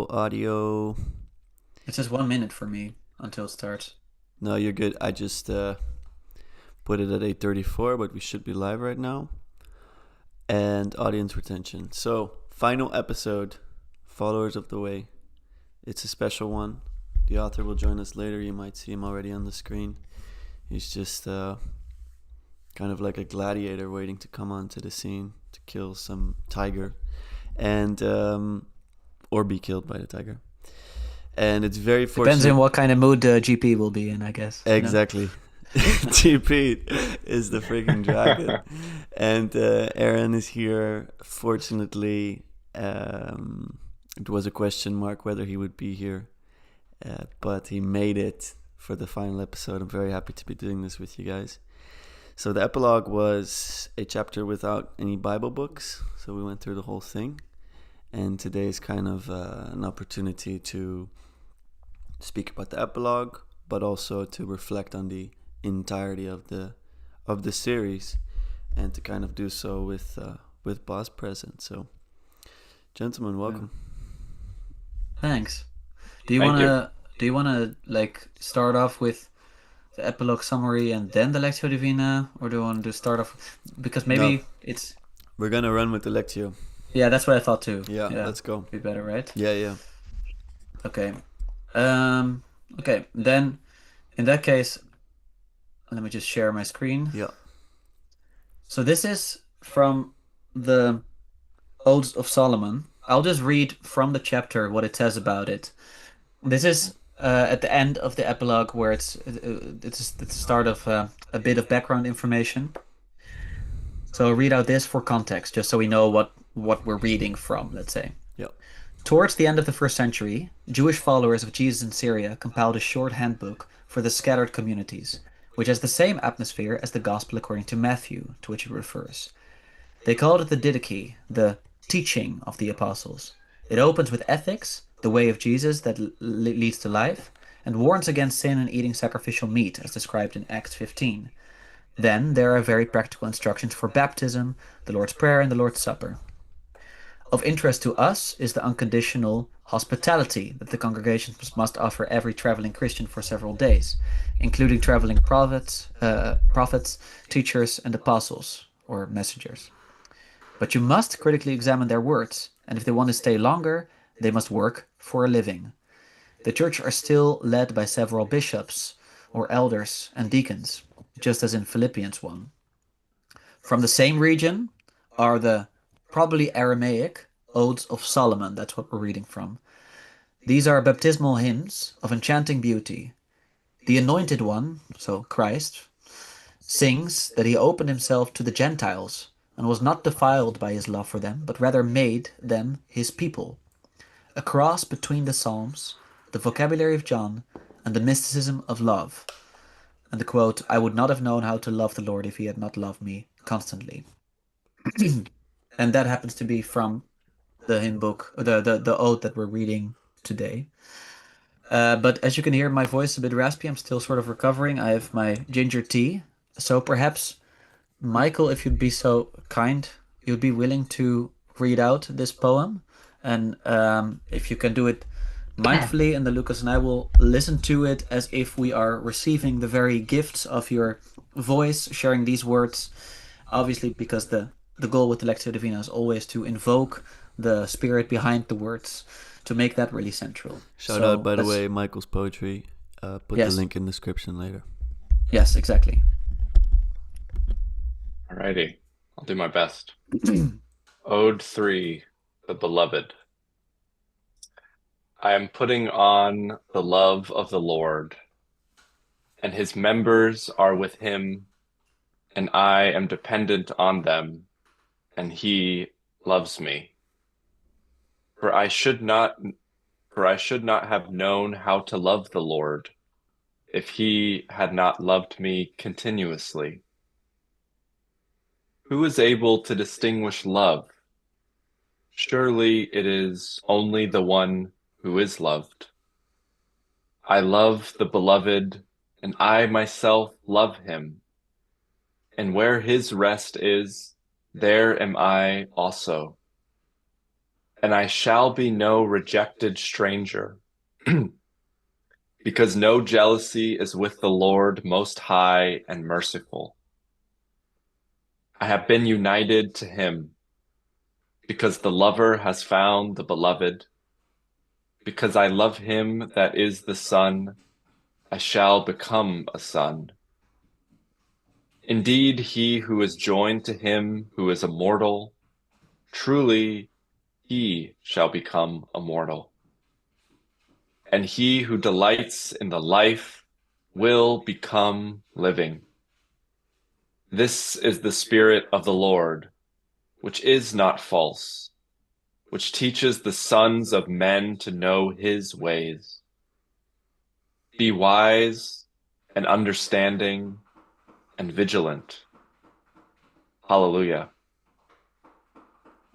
audio. It's just 1 minute for me until it starts. No, you're good. I just put it at 8:34, but we should be live right now. And audience retention. So, final episode, Followers of the Way. It's a special one. The author will join us later. You might see him already on the screen. He's just kind of like a gladiator waiting to come onto the scene to kill some tiger, and or be killed by the tiger. And it's very Depends fortunate. on what kind of mood the GP will be in, I guess. Exactly. TP is the freaking dragon. And Aaron is here. Fortunately, it was a question mark whether he would be here. But he made it for the final episode. I'm very happy to be doing this with you guys. So the epilogue was a chapter without any Bible books. So we went through the whole thing. And today is kind of an opportunity to speak about the epilogue, but also to reflect on the entirety of the series, and to kind of do so with Boss present. So, gentlemen, welcome. Thanks. Thank you. Do you wanna like start off with the epilogue summary and then the Lectio Divina, or do you want to start off because maybe No, it's we're gonna run with the Lectio. yeah, that's what I thought too. Yeah, let's go. Be better, right? Yeah. Okay. Okay. Then in that case, let me just share my screen. Yeah. So this is from the Odes of Solomon. I'll just read from the chapter what it says about it. This is at the end of the epilogue where it's the start of a bit of background information. So I'll read out this for context, just so we know what we're reading from, let's say. Yeah. Towards the end of the first century, Jewish followers of Jesus in Syria compiled a short handbook for the scattered communities, which has the same atmosphere as the Gospel according to Matthew, to which it refers. They called it the Didache, the teaching of the apostles. It opens with ethics, the way of Jesus that leads to life, and warns against sin and eating sacrificial meat, as described in Acts 15. Then there are very practical instructions for baptism, the Lord's Prayer, and the Lord's Supper. Of interest to us is the unconditional hospitality that the congregations must offer every traveling Christian for several days, including traveling prophets, teachers, and apostles, or messengers. But you must critically examine their words, and if they want to stay longer, they must work for a living. The church are still led by several bishops, or elders and deacons, just as in Philippians 1. From the same region are the probably Aramaic Odes of Solomon. That's what we're reading from. These are baptismal hymns of enchanting beauty. The Anointed One, so Christ, sings that he opened himself to the Gentiles and was not defiled by his love for them, but rather made them his people. A cross between the Psalms, the vocabulary of John, and the mysticism of love. And the quote, I would not have known how to love the Lord if he had not loved me constantly. And that happens to be from the hymn book, the ode that we're reading today. But as you can hear, my voice is a bit raspy. I'm still sort of recovering. I have my ginger tea. So perhaps, Michael, if you'd be so kind, you'd be willing to read out this poem. And if you can do it mindfully, and then Lucas and I will listen to it as if we are receiving the very gifts of your voice, sharing these words. Obviously, because the goal with the Lectio Divina is always to invoke the spirit behind the words, to make that really central. Shout out, by the way, Michael's poetry. Put the link in the description later. Yes, exactly. Alrighty, I'll do my best. Ode 3, the Beloved. I am putting on the love of the Lord, and his members are with him, and I am dependent on them, and he loves me. For I should not have known how to love the Lord if he had not loved me continuously. Who is able to distinguish love? Surely it is only the one who is loved. I love the Beloved, and I myself love him. And where his rest is, there am I also. and I shall be no rejected stranger, because no jealousy is with the Lord Most High and merciful. I have been united to him, because the lover has found the beloved. Because I love him that is the Son, I shall become a son. Indeed, he who is joined to him who is immortal, truly he shall become immortal. And he who delights in the life will become living. This is the Spirit of the Lord, which is not false, which teaches the sons of men to know his ways. Be wise and understanding and vigilant. Hallelujah.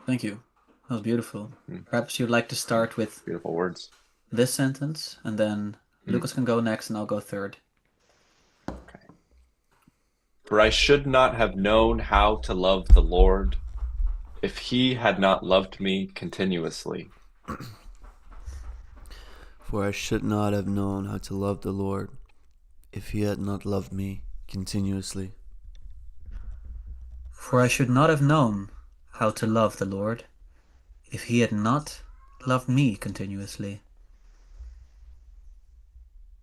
Thank you. That was beautiful. Mm. Perhaps you'd like to start with Beautiful words. this sentence, and then Lucas can go next, and I'll go third. Okay. For I should not have known how to love the Lord if he had not loved me continuously. For I should not have known how to love the Lord if he had not loved me continuously. For I should not have known how to love the Lord if he had not loved me continuously.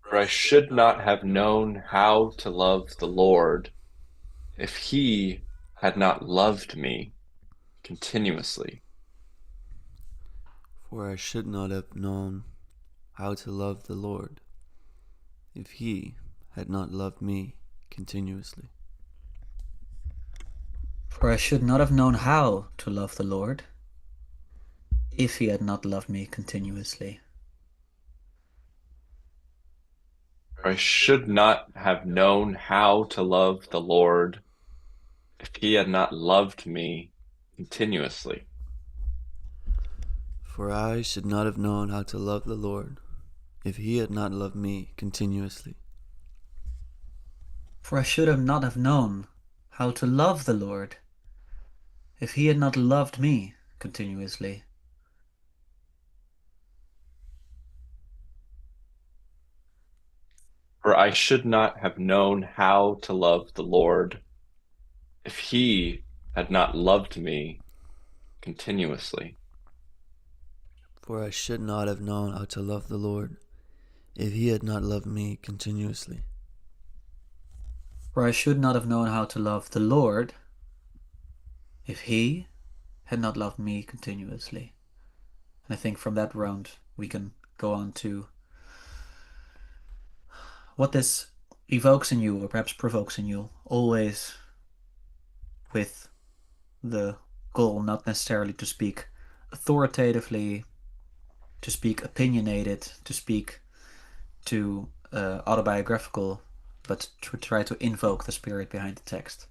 For I should not have known how to love the Lord if he had not loved me continuously. For I should not have known how to love the Lord if he had not loved me continuously. For I should not have known how to love the Lord if he had not loved me continuously. For I should not have known how to love the Lord if he had not loved me continuously. For I should not have known how to love the Lord if he had not loved me continuously. For I should have not have known how to love the Lord if he had not loved me continuously. For I should not have known how to love the Lord if he had not loved me continuously. For I should not have known how to love the Lord if he had not loved me continuously. For I should not have known how to love the Lord if he had not loved me continuously. And I think from that round we can go on to what this evokes in you, or perhaps provokes in you, always with the goal not necessarily to speak authoritatively, to speak opinionated, to speak to autobiographical, but to try to invoke the spirit behind the text.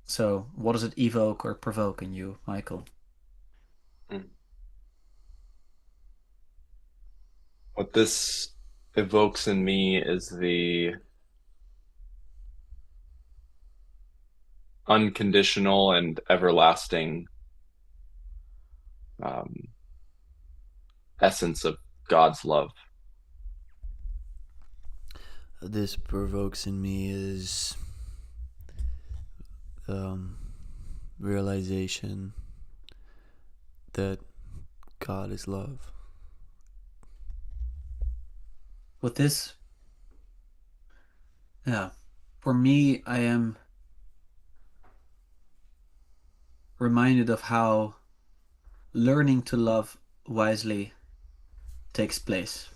So, what does it evoke or provoke in you, Michael? What this evokes in me is the unconditional and everlasting essence of God's love. This provokes in me is realization that God is love. With this, for me, I am reminded of how learning to love wisely takes place.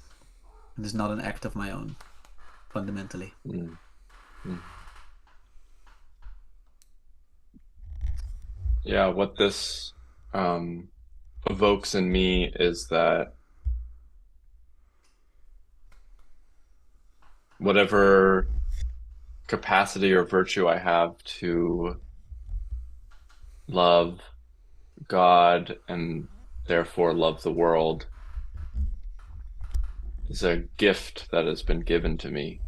It is not an act of my own, fundamentally. Yeah, what this evokes in me is that whatever capacity or virtue I have to love God and therefore love the world is a gift that has been given to me.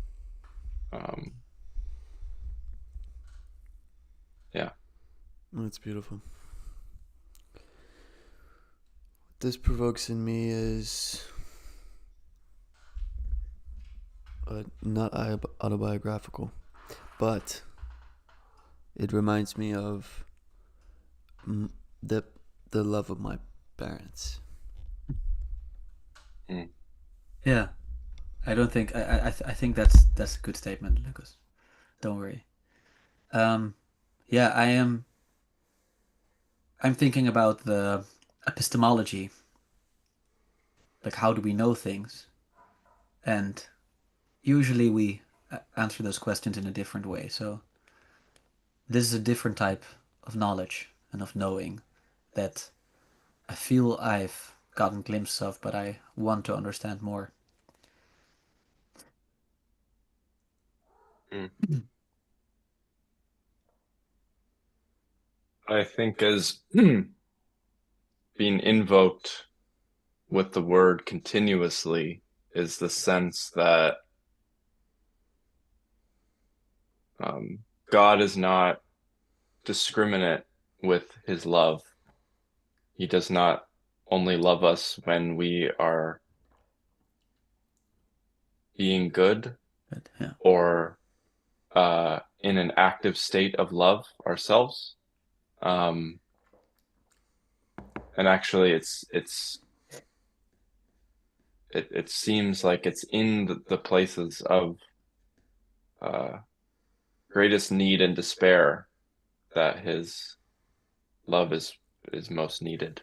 Yeah. That's beautiful. this provokes in me is not autobiographical, but it reminds me of mm, the the love of my parents. Mm. Yeah, I don't think I think that's a good statement, Lucas. Don't worry. Um, yeah, I'm thinking about the epistemology, like how do we know things? And usually we answer those questions in a different way. So this is a different type of knowledge and of knowing that I feel I've gotten glimpses of, but I want to understand more. Mm. I think as being invoked with the word continuously is the sense that God is not discriminate with his love. He does not only love us when we are being good But yeah, or in an active state of love ourselves. Um, and actually, it seems like it's in the places of uh, greatest need and despair that his love is most needed.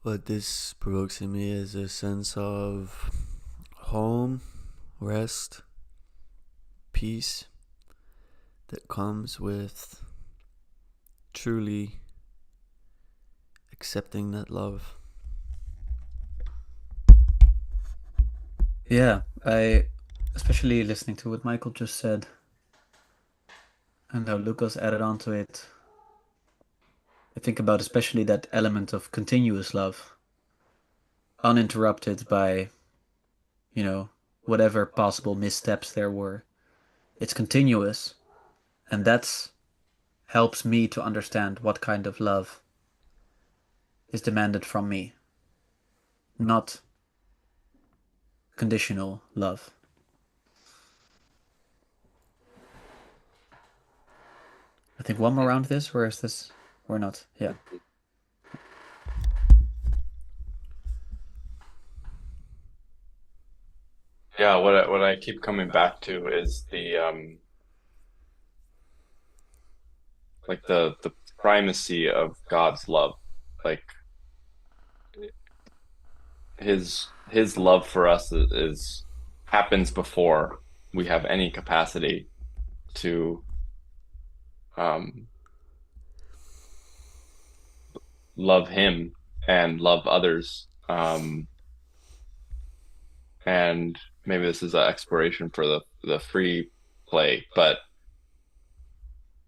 What this provokes in me is a sense of home, rest, peace that comes with truly accepting that love. yeah, I especially listening to what Michael just said and how Lucas added on to it. I think about especially that element of continuous love, uninterrupted by, you know, whatever possible missteps there were. It's continuous, and that's helps me to understand what kind of love is demanded from me, not conditional love. I think one more round of this, or is this or not? Yeah. Yeah, what I keep coming back to is the like the primacy of God's love. Like his love for us is happens before we have any capacity to um love him and love others. And maybe this is an exploration for the free play, but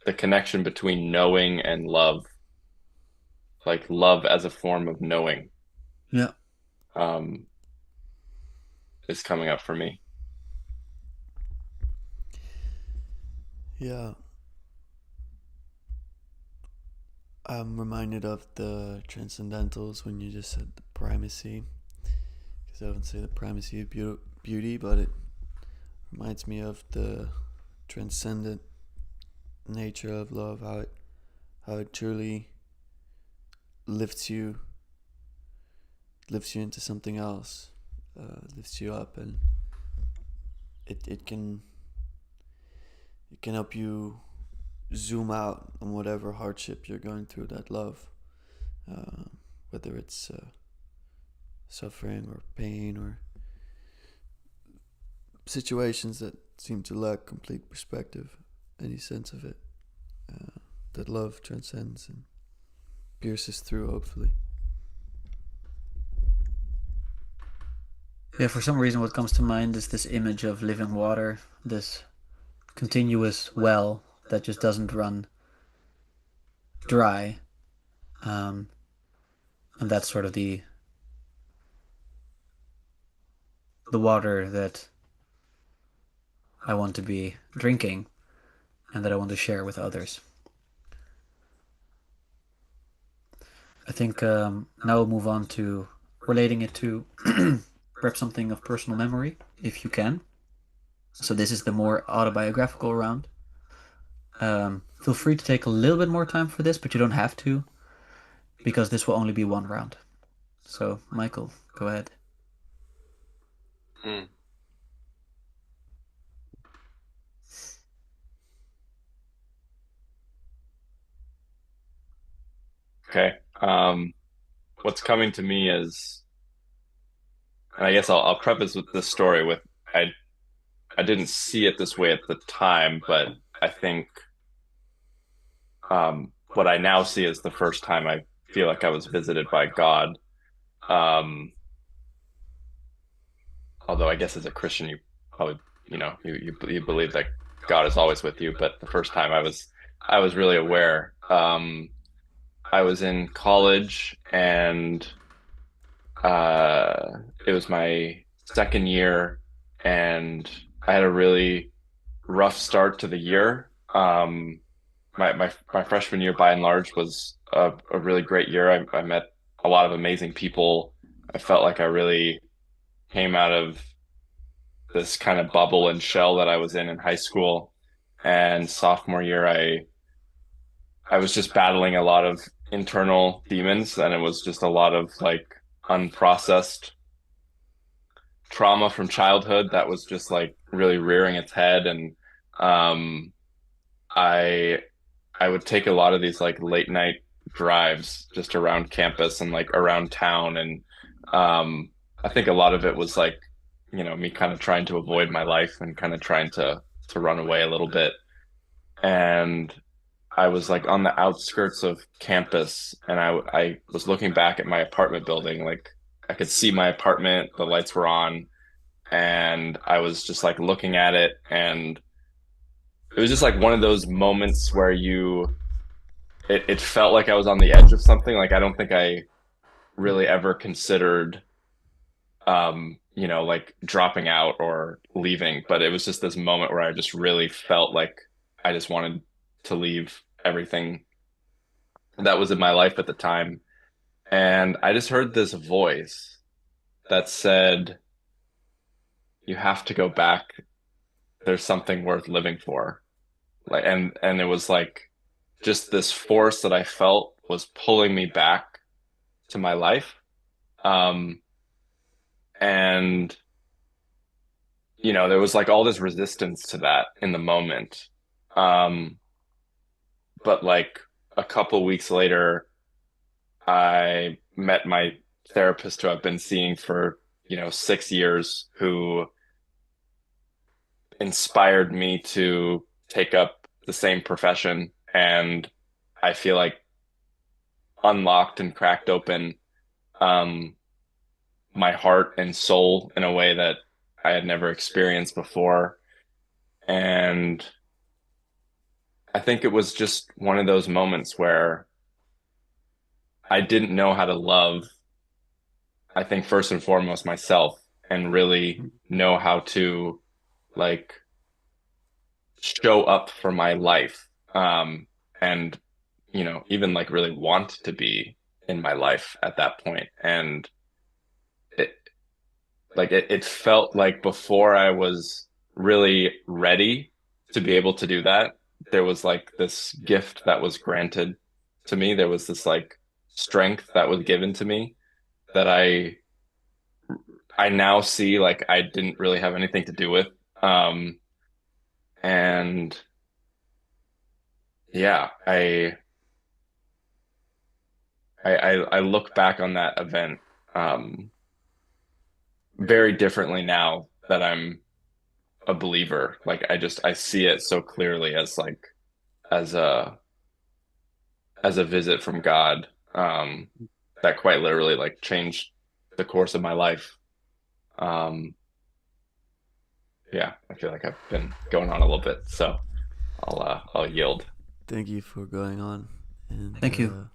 the connection between knowing and love, like love as a form of knowing, Yeah. um, is coming up for me. Yeah, I'm reminded of the transcendentals when you just said the primacy, because I wouldn't say the primacy of beauty, but it reminds me of the transcendent nature of love, how it truly lifts you lifts you into something else, lifts you up, and it can help you zoom out on whatever hardship you're going through. That love, uh, whether it's suffering or pain or situations that seem to lack complete perspective, any sense of it. Uh, that love transcends and pierces through, hopefully. Yeah, for some reason, what comes to mind is this image of living water, this continuous well that just doesn't run dry. Um, and that's sort of the water that I want to be drinking. and that I want to share with others. I think now we'll move on to relating it to perhaps something of personal memory, if you can. So this is the more autobiographical round. Feel free to take a little bit more time for this, but you don't have to, because this will only be one round. So, Michael, go ahead. Hmm. Okay. What's coming to me is, and I guess I'll preface with this story with I I didn't see it this way at the time, but I think what I now see is the first time I feel like I was visited by God. Um, although I guess as a Christian, you probably you believe that God is always with you, but the first time I was really aware. I was in college and it was my second year, and I had a really rough start to the year. My freshman year, by and large, was a really great year. I met a lot of amazing people. I felt like I really came out of this kind of bubble and shell that I was in high school. And sophomore year, I was just battling a lot of internal demons, and it was just a lot of like unprocessed trauma from childhood that was just like really rearing its head. And um I I would take a lot of these like late night drives just around campus and like around town. And um I think a lot of it was like, me kind of trying to avoid my life and kind of trying to run away a little bit. And I was like on the outskirts of campus, and I was looking back at my apartment building. Like I could see my apartment, the lights were on, and I was just like looking at it, and it was just like one of those moments where it felt like I was on the edge of something. Like I don't think I really ever considered like dropping out or leaving, but it was just this moment where I just really felt like I just wanted to leave everything that was in my life at the time. And I just heard this voice that said, "You have to go back. There's something worth living for." Like, and it was like just this force that I felt was pulling me back to my life. Um, and there was like all this resistance to that in the moment. Um, but like a couple weeks later, I met my therapist who I've been seeing for, 6 years, who inspired me to take up the same profession. And I feel like unlocked and cracked open um, my heart and soul in a way that I had never experienced before. And I think it was just one of those moments where I didn't know how to love, I think first and foremost myself, and really know how to like show up for my life. And even like really want to be in my life at that point. And it it felt like before I was really ready to be able to do that, there was like this gift that was granted to me. There was this like strength that was given to me that I now see like I didn't really have anything to do with. Um, and yeah, I look back on that event very differently now that I'm a believer. Like I see it so clearly as like as a as a visit from God, that quite literally like changed the course of my life. Um, yeah, I feel like I've been going on a little bit, so I'll yield. Thank you for going on, and Thank you.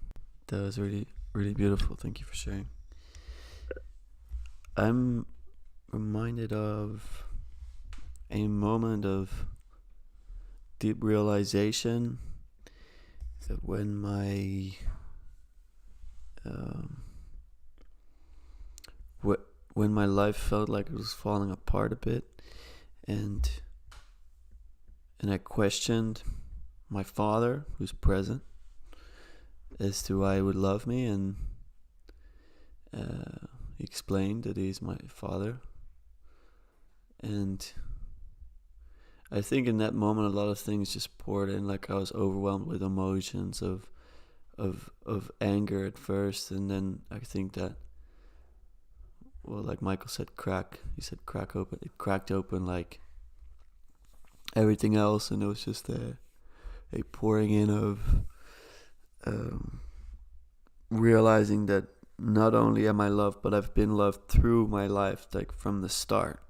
that was really really beautiful. Thank you for sharing. I'm reminded of a moment of deep realization that um, when my life felt like it was falling apart a bit, and I questioned my father, who's present, as to why he would love me, and he explained that he's my father. And I think in that moment a lot of things just poured in. Like I was overwhelmed with emotions of anger at first, and then I think that, well, like Michael said, he said crack open. It cracked open like everything else, and it was just a pouring in of realizing that not only am I loved, but I've been loved through my life, like from the start.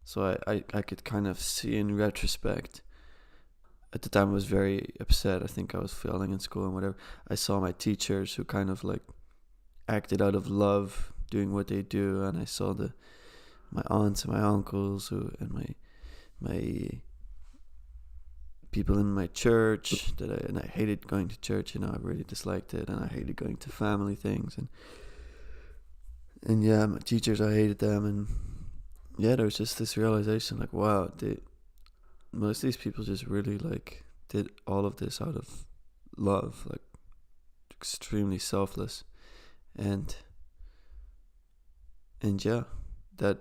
So I could kind of see in retrospect. At the time I was very upset. I think I was failing in school and whatever. I saw my teachers who kind of like acted out of love doing what they do, and I saw my aunts and my uncles and my people in my church and I hated going to church. I really disliked it, and I hated going to family things, and yeah, my teachers, I hated them. And yeah, there was just this realization, like, wow, most of these people just really like did all of this out of love, like extremely selfless, and yeah, that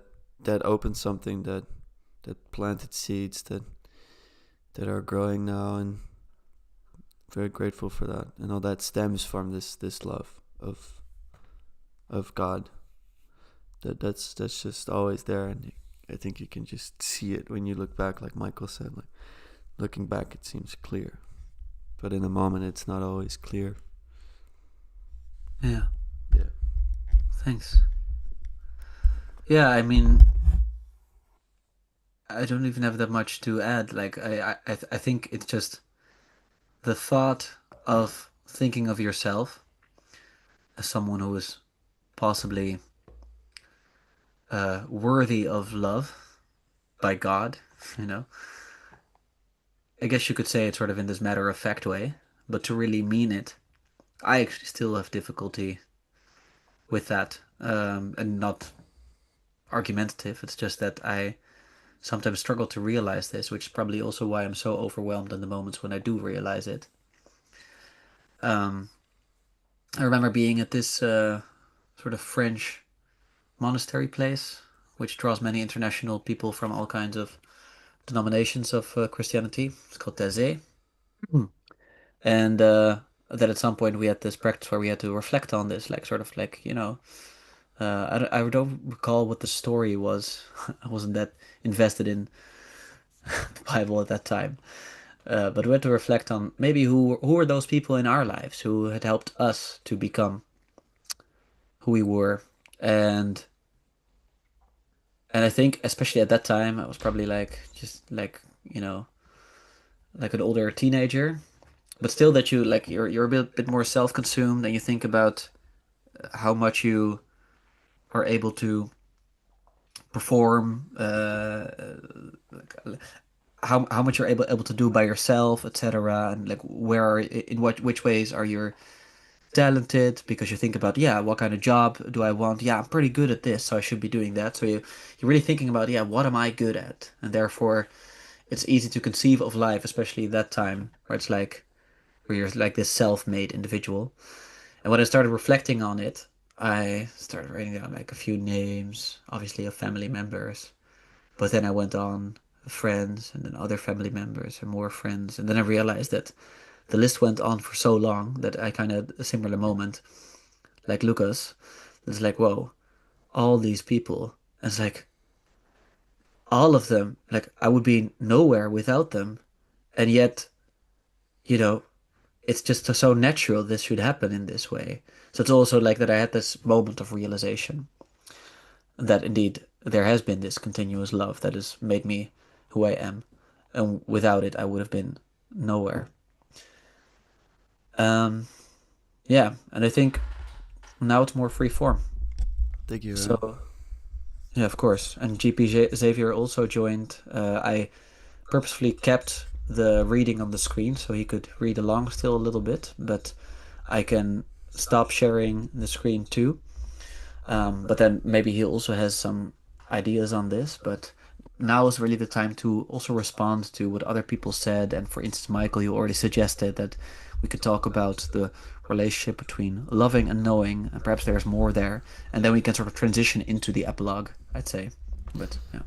opened something that planted seeds that are growing now, and very grateful for that. And all that stems from this love of God. That's just always there, and I think you can just see it when you look back, like Michael said. Like looking back, it seems clear, but in a moment, it's not always clear. Yeah. Yeah. Thanks. Yeah, I mean, I don't even have that much to add. Like, I think it's just the thought of thinking of yourself as someone who is possibly worthy of love by God, you know. I guess you could say it sort of in this matter of fact way, but to really mean it, I actually still have difficulty with that, and not argumentative. It's just that I sometimes struggle to realize this, which is probably also why I'm so overwhelmed in the moments when I do realize it. I remember being at this sort of French monastery place, which draws many international people from all kinds of denominations of Christianity. It's called Taizé. And that at some point we had this practice where we had to reflect on this, like sort of like, I don't recall what the story was. I wasn't that invested in the Bible at that time. But we had to reflect on maybe who were those people in our lives who had helped us to become who we were. And I think especially at that time I was probably like just like, like an older teenager, but still that you're a bit more self-consumed, and you think about how much you are able to perform, how much you're able to do by yourself, etc. And like in which ways are you talented, because you think about, yeah, what kind of job do I want? Yeah, I'm pretty good at this, so I should be doing that. So you're really thinking about, yeah, what am I good at? And therefore it's easy to conceive of life, especially that time where it's like where you're like this self-made individual. And when I started reflecting on it, I started writing down like a few names, obviously of family members. But then I went on friends, and then other family members, and more friends. And then I realized that the list went on for so long that I kind of had a similar moment, like Lucas. It's like, whoa, all these people. And it's like, all of them, like, I would be nowhere without them. And yet, you know, it's just so natural this should happen in this way. So it's also like that I had this moment of realization that indeed there has been this continuous love that has made me who I am. And without it, I would have been nowhere. Um, yeah, and I think now it's more free form. Thank you. So, yeah, of course. And GP Xavier also joined. I purposefully kept the reading on the screen so he could read along still a little bit, but I can stop sharing the screen too. But then maybe he also has some ideas on this, but now is really the time to also respond to what other people said. And for instance, Michael, you already suggested that we could talk about the relationship between loving and knowing, and perhaps there's more there. And then we can sort of transition into the epilogue, I'd say. But yeah,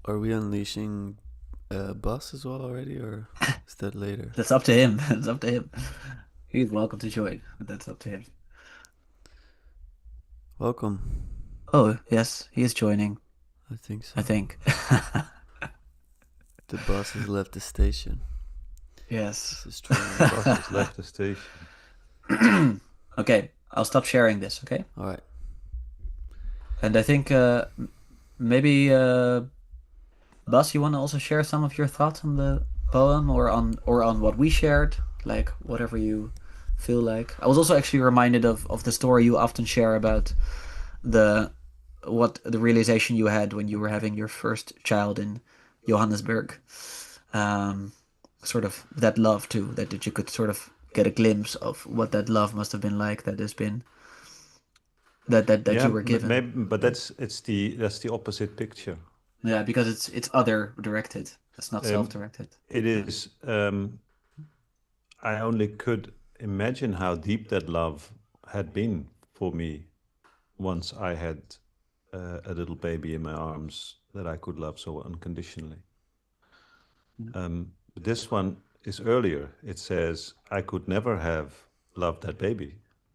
Are we unleashing Boss as well already, or is that later? that's up to him. It's up to him. He's welcome to join, but that's up to him. Welcome. Oh, yes, he is joining, I think so. I think. The boss has left the station. Yes. This is true. Bus has left the station. Okay, I'll stop sharing this, okay? All right. And I think maybe Bas, you want to also share some of your thoughts on the poem or on what we shared, like whatever you feel like. I was also actually reminded of the story you often share about the the realization you had when you were having your first child in Johannesburg. Um, Sort of that love too, that you could sort of get a glimpse of what that love must have been like that has been that Yeah, you were given. maybe, but that's the opposite picture. Yeah, because it's other directed. It's not Um, self-directed. it is. I only could imagine how deep that love had been for me once I had a little baby in my arms that I could love so unconditionally. But this one is earlier. It says, I could never have loved that baby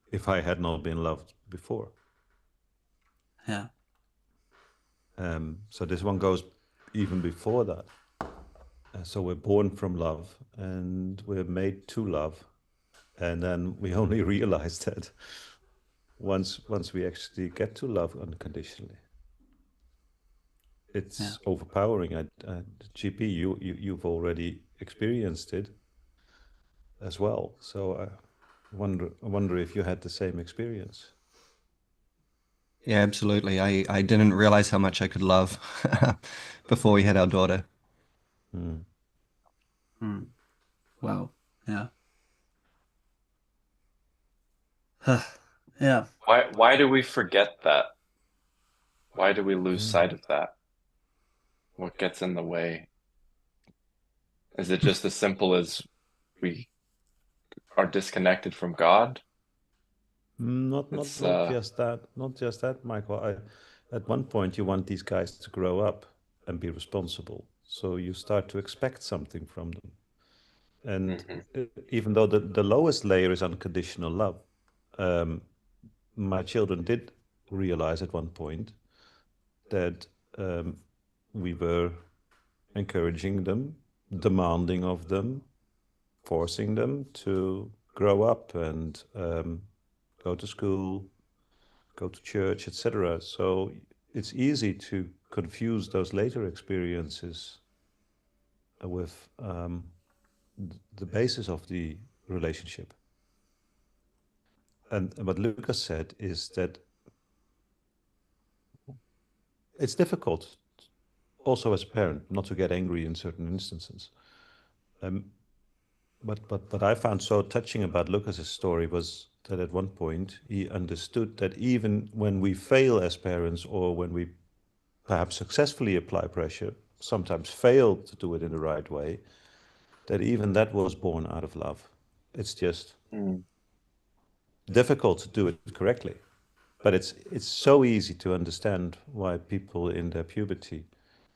if I had not been loved before. Yeah. So this one goes even before that. So we're born from love and we're made to love. And then we only realize that once we actually get to love unconditionally. Yeah. It's overpowering. GP, you've already experienced it as well. So I wonder if you had the same experience. Yeah, absolutely. I didn't realize how much I could love before we had our daughter. Mm. Wow. Yeah. Yeah. Why do we forget that? Why do we lose sight of that? What gets in the way? Is it just as simple as we are disconnected from God? Not It's just that. Not just that, Michael. At one point, you want these guys to grow up and be responsible. So you start to expect something from them. And even though the lowest layer is unconditional love, my children did realize at one point that we were encouraging them, demanding of them, forcing them to grow up and go to school, go to church, etc. So it's easy to confuse those later experiences with the basis of the relationship. And what Lucas said is that it's difficult, also as a parent, not to get angry in certain instances. But what I found so touching about Lucas's story was that at one point he understood that even when we fail as parents, or when we perhaps successfully apply pressure, sometimes fail to do it in the right way, that even that was born out of love. It's just difficult to do it correctly. But it's so easy to understand why people in their puberty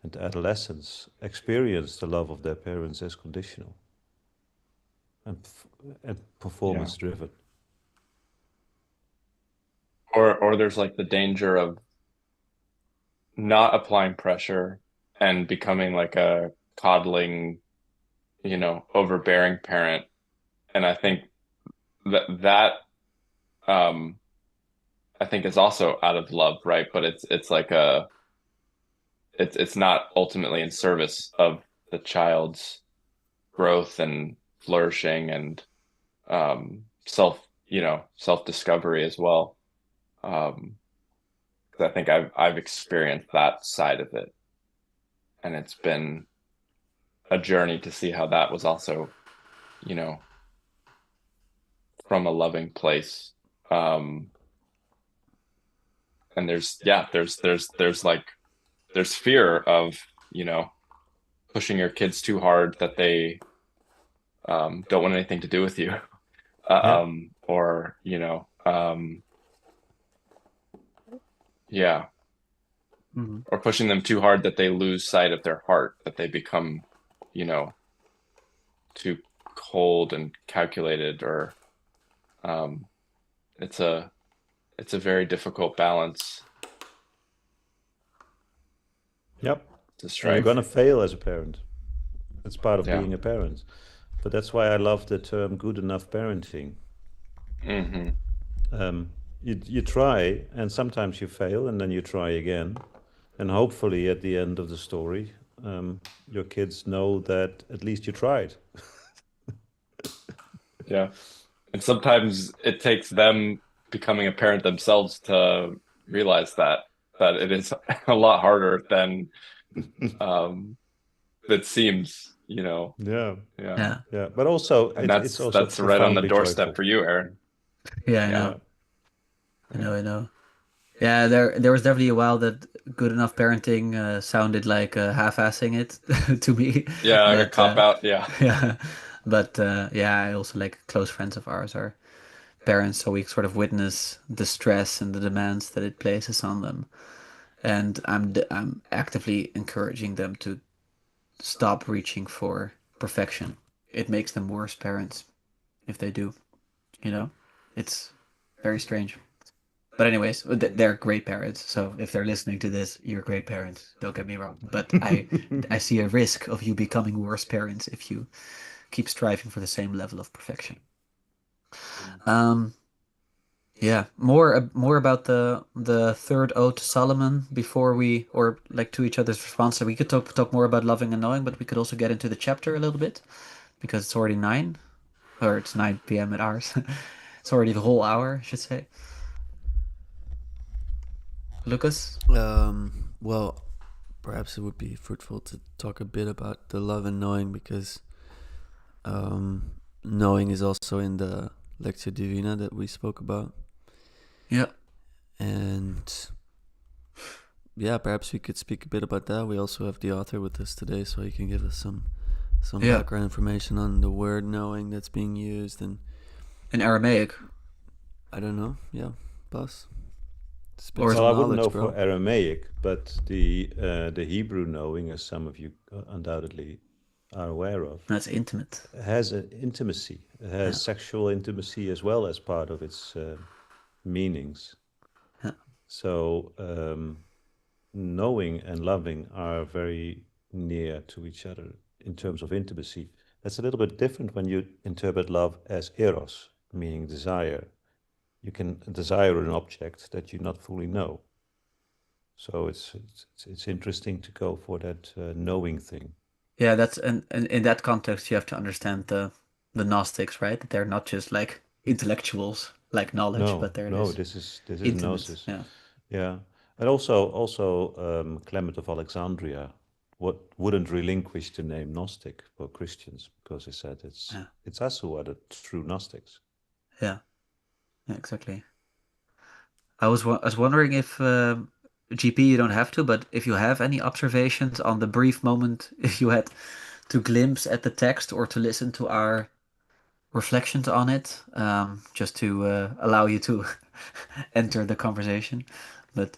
and adolescence experience the love of their parents as conditional and performance driven. or there's like the danger of not applying pressure and becoming like a coddling, overbearing parent. And I think that I think is also out of love, right? But it's like it's not ultimately in service of the child's growth and flourishing and self discovery as well. 'Cause I think I've experienced that side of it, and it's been a journey to see how that was also, you know, from a loving place. And there's fear of, you know, pushing your kids too hard that they don't want anything to do with you. Yeah. Or, you know, yeah, Hmm. or pushing them too hard that they lose sight of their heart, that they become, you know, too cold and calculated, or um, it's a very difficult balance Yep. to And you're strike. gonna fail as a parent. It's part of Yeah. being a parent. But that's why I love the term good enough parenting. Hmm. You try, and sometimes you fail, and then you try again. And hopefully, at the end of the story, your kids know that at least you tried. Yeah. And sometimes it takes them becoming a parent themselves to realize that it is a lot harder than um it seems, you know. Yeah, Yeah. Yeah. yeah. But also, And it's also that's right on the profoundly doorstep joyful. for you, Aaron. Yeah, I Yeah. know. I Yeah. know, I know. Yeah, there was definitely a while that good enough parenting sounded like half-assing it to me. Yeah, like a But cop out. Yeah. yeah, but yeah, I also like close friends of ours are parents, so we sort of witness the stress and the demands that it places on them. And I'm actively encouraging them to stop reaching for perfection. It makes them worse parents if they do, you know? It's very strange. But anyways, they're great parents. So if they're listening to this, you're great parents. Don't get me wrong. But I see a risk of you becoming worse parents if you keep striving for the same level of perfection. Um, yeah, more about the third ode to Solomon before we or like to each other's response. So we could talk more about loving and knowing, but we could also get into the chapter a little bit because it's already 9, or it's 9 p.m. at ours. It's already the whole hour, I should say. Lucas? Well, perhaps it would be fruitful to talk a bit about the love and knowing, because knowing is also in the Lectio Divina that we spoke about. Yeah. And yeah, perhaps we could speak a bit about that. We also have the author with us today, so he can give us some Yeah. background information on the word knowing that's being used. And In Aramaic. I don't know, yeah, Bas, spit Or some Well, I wouldn't know knowledge, bro. for Aramaic, but the Hebrew knowing, as some of you undoubtedly are aware of, that's intimate. has an intimacy. It has Yeah. sexual intimacy as well as part of its meanings. Yeah. So knowing and loving are very near to each other in terms of intimacy. That's a little bit different when you interpret love as eros, meaning desire. You can desire an object that you not fully know. So it's interesting to go for that knowing thing. Yeah, that's and in that context you have to understand the Gnostics, right? That they're not just like intellectuals like knowledge, No, but they're no, this this is intimate. gnosis. Yeah. Yeah, and also Clement of Alexandria wouldn't relinquish the name Gnostic for Christians because he said Yeah. it's us who are the true Gnostics. Yeah. Yeah, exactly. I was wondering if GP you don't have to, but if you have any observations on the brief moment if you had to glimpse at the text or to listen to our reflections on it, just to allow you to enter the conversation. But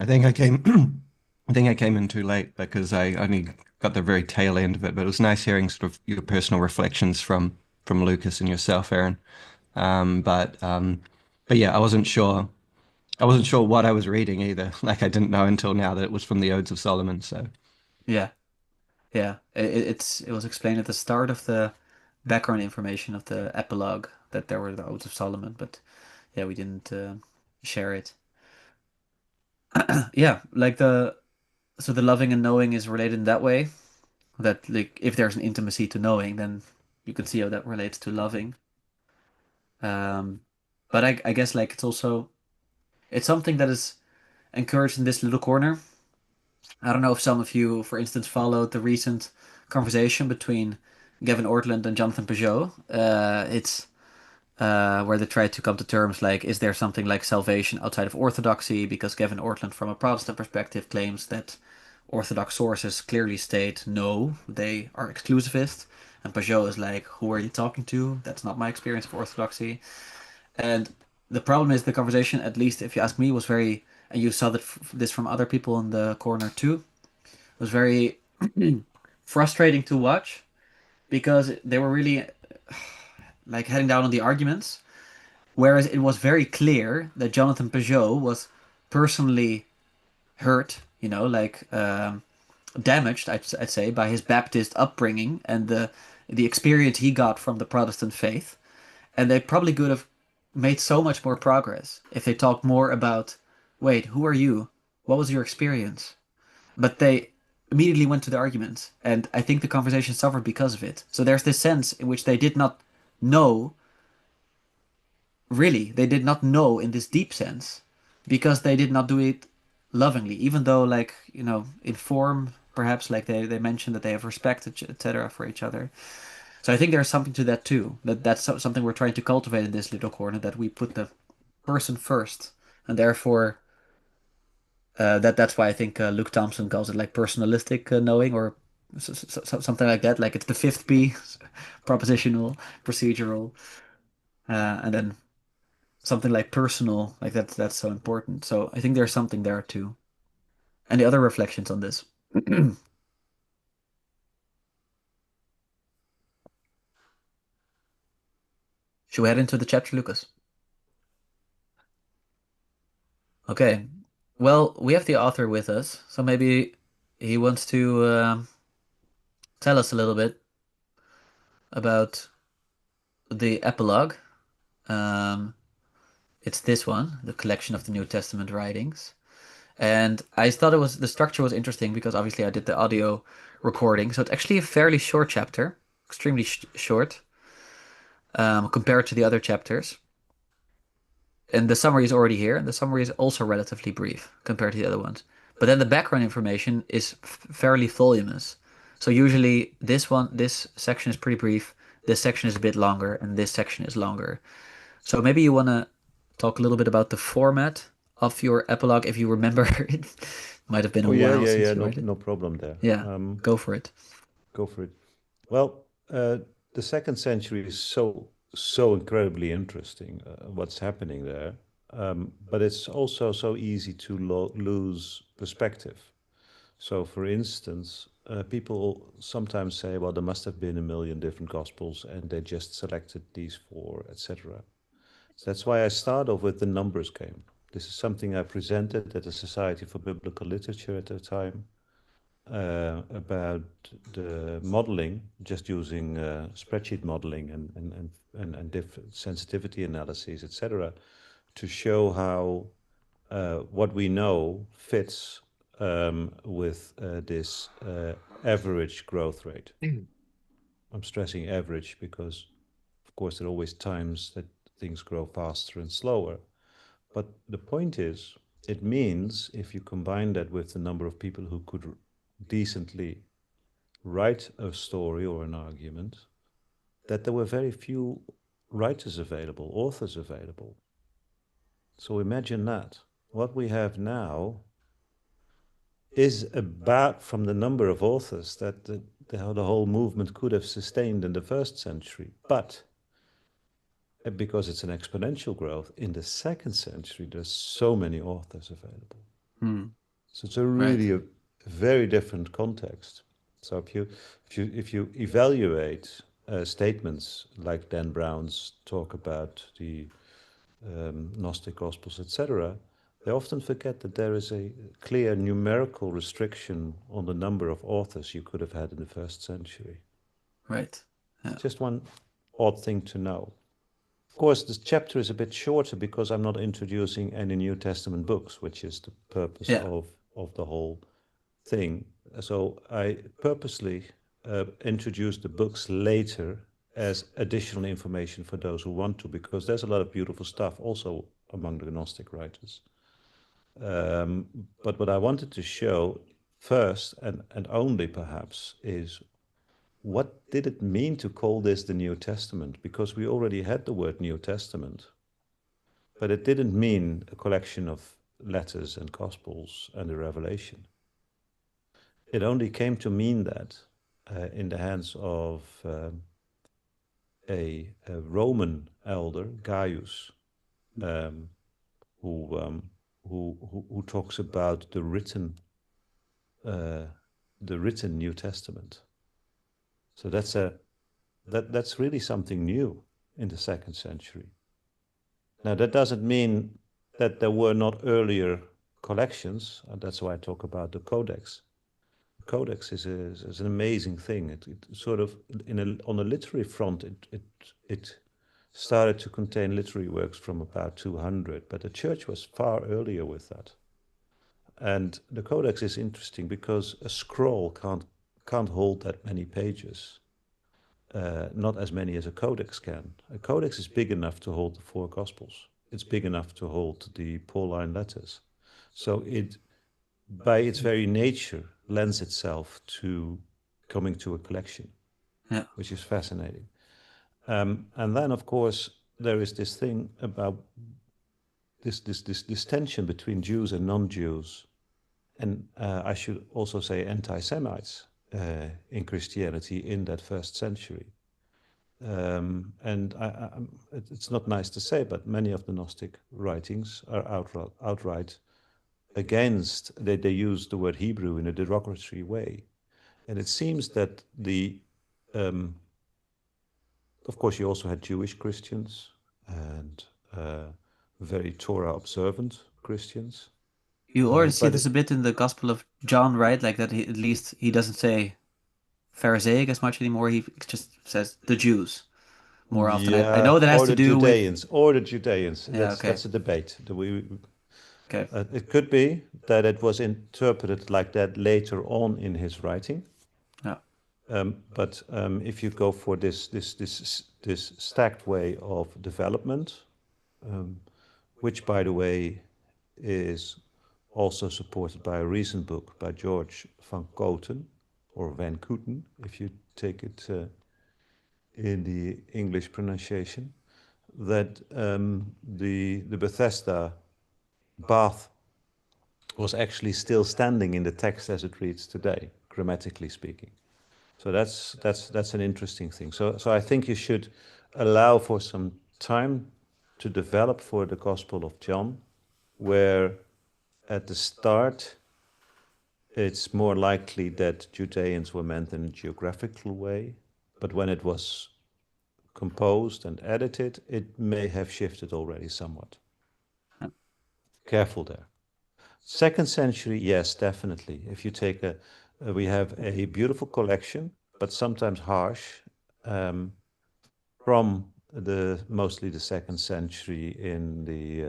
I think I came, I think I came in too late because I only got the very tail end of it. But it was nice hearing sort of your personal reflections from Lucas and yourself, Aaron. Um, but um, but yeah, I wasn't sure. I wasn't sure what I was reading either. Like I didn't know until now that it was from the Odes of Solomon. So yeah, yeah, it was explained at the start of the background information of the epilogue that there were the Odes of Solomon, but yeah, we didn't share it. Yeah, like the loving and knowing is related in that way. That like if there's an intimacy to knowing, then you can see how that relates to loving. Um, but I guess like it's something that is encouraged in this little corner. I don't know if some of you, for instance, followed the recent conversation between Gavin Ortland and Jonathan Peugeot. It's where they try to come to terms like, is there something like salvation outside of orthodoxy? Because Gavin Ortland, from a Protestant perspective, claims that Orthodox sources clearly state no, they are exclusivist. And Peugeot is like, who are you talking to? That's not my experience of Orthodoxy. And the problem is the conversation, at least if you ask me, was very, and you saw this from other people in the corner too, was very frustrating to watch because they were really like heading down on the arguments, whereas it was very clear that Jonathan Peugeot was personally hurt, like damaged, I'd say, by his Baptist upbringing and the experience he got from the Protestant faith. And they probably could have made so much more progress if they talked more about, wait, who are you? What was your experience? But they immediately went to the arguments, and I think the conversation suffered because of it. So there's this sense in which they did not know, really, they did not know in this deep sense, because they did not do it lovingly, even though, like, in form, perhaps, like they mentioned that they have respect, etc., for each other. So I think there's something to that too. That's something we're trying to cultivate in this little corner, that we put the person first, and therefore that's why I think Luke Thompson calls it like personalistic knowing, or something like that. Like it's the fifth P, propositional, procedural, and then something like personal, like that's so important. So I think there's something there too. Any other reflections on this? Should we head into the chapter, Lucas? Okay. Well, we have the author with us, so maybe he wants to tell us a little bit about the epilogue. Um, it's this one, the collection of the New Testament writings. And I thought the structure was interesting because obviously I did the audio recording, so it's actually a fairly short chapter, extremely short, compared to the other chapters. And the summary is already here, and the summary is also relatively brief compared to the other ones. But then the background information is fairly voluminous. So usually this section is pretty brief, this section is a bit longer, and this section is longer. So maybe you want to talk a little bit about the format of your epilogue, if you remember. It might have been a Oh yeah, while yeah, since yeah. you No, read it. no problem there. Yeah, go for it. Go for it. Well, the second century is so incredibly interesting. What's happening there, but it's also so easy to lose perspective. So, for instance, people sometimes say, "Well, there must have been a million different gospels, and they just selected these four, etc." So that's why I start off with the numbers game. This is something I presented at the Society for Biblical Literature at the time, about the modeling, just using spreadsheet modeling and different sensitivity analyses, etc., to show how what we know fits with this average growth rate. I'm stressing average because, of course, there are always times that things grow faster and slower. But the point is, it means if you combine that with the number of people who could decently write a story or an argument, that there were very few writers available, authors available. So imagine that. What we have now is about, from the number of authors, that the whole movement could have sustained in the first century. But because it's an exponential growth, in the second century, there's so many authors available. So it's a really a very different context. So if you evaluate statements like Dan Brown's talk about the Gnostic Gospels, etc., they often forget that there is a clear numerical restriction on the number of authors you could have had in the first century. Right. Yeah. Just one odd thing to know. Of course, this chapter is a bit shorter because I'm not introducing any New Testament books, which is the purpose of the whole thing. So I purposely introduced the books later as additional information for those who want to, because there's a lot of beautiful stuff also among the Gnostic writers. But what I wanted to show first and only perhaps is what did it mean to call this the New Testament? Because we already had the word New Testament, but it didn't mean a collection of letters and Gospels and the Revelation. It only came to mean that in the hands of a Roman elder, Gaius, who talks about the written New Testament. So that's really something new in the 2nd century. Now that doesn't mean that there were not earlier collections, and that's why I talk about the Codex. The Codex is an amazing thing. It sort of on a literary front, it started to contain literary works from about 200, but the church was far earlier with that. And the Codex is interesting because a scroll can't hold that many pages. Not as many as a codex can. A codex is big enough to hold the 4 Gospels. It's big enough to hold the Pauline letters. So it, by its very nature, lends itself to coming to a collection, which is fascinating. And then, of course, there is this thing about this tension between Jews and non-Jews, and I should also say anti-Semites in Christianity in that 1st century. And it's not nice to say, but many of the Gnostic writings are outright against. They use the word Hebrew in a derogatory way, and it seems that of course, you also had Jewish Christians and very Torah observant Christians. You already see this a bit in the Gospel of John, right? Like that, at least he doesn't say Pharisaic as much anymore. He just says the Jews more often. Yeah, I know that has to do Judeans, with... or the Judeans. Yeah, okay. That's a debate. Okay. It could be that it was interpreted like that later on in his writing. Yeah. But if you go for this stacked way of development, which, by the way, is also supported by a recent book by George van Coten, or Van Kooten, if you take it in the English pronunciation, that the Bethesda bath was actually still standing in the text as it reads today, grammatically speaking. So that's an interesting thing. So I think you should allow for some time to develop for the Gospel of John, where at the start it's more likely that Judeans were meant in a geographical way, but when it was composed and edited, it may have shifted already somewhat. Careful there. 2nd century, yes, definitely. If you take we have a beautiful collection, but sometimes harsh, from mostly the 2nd century in the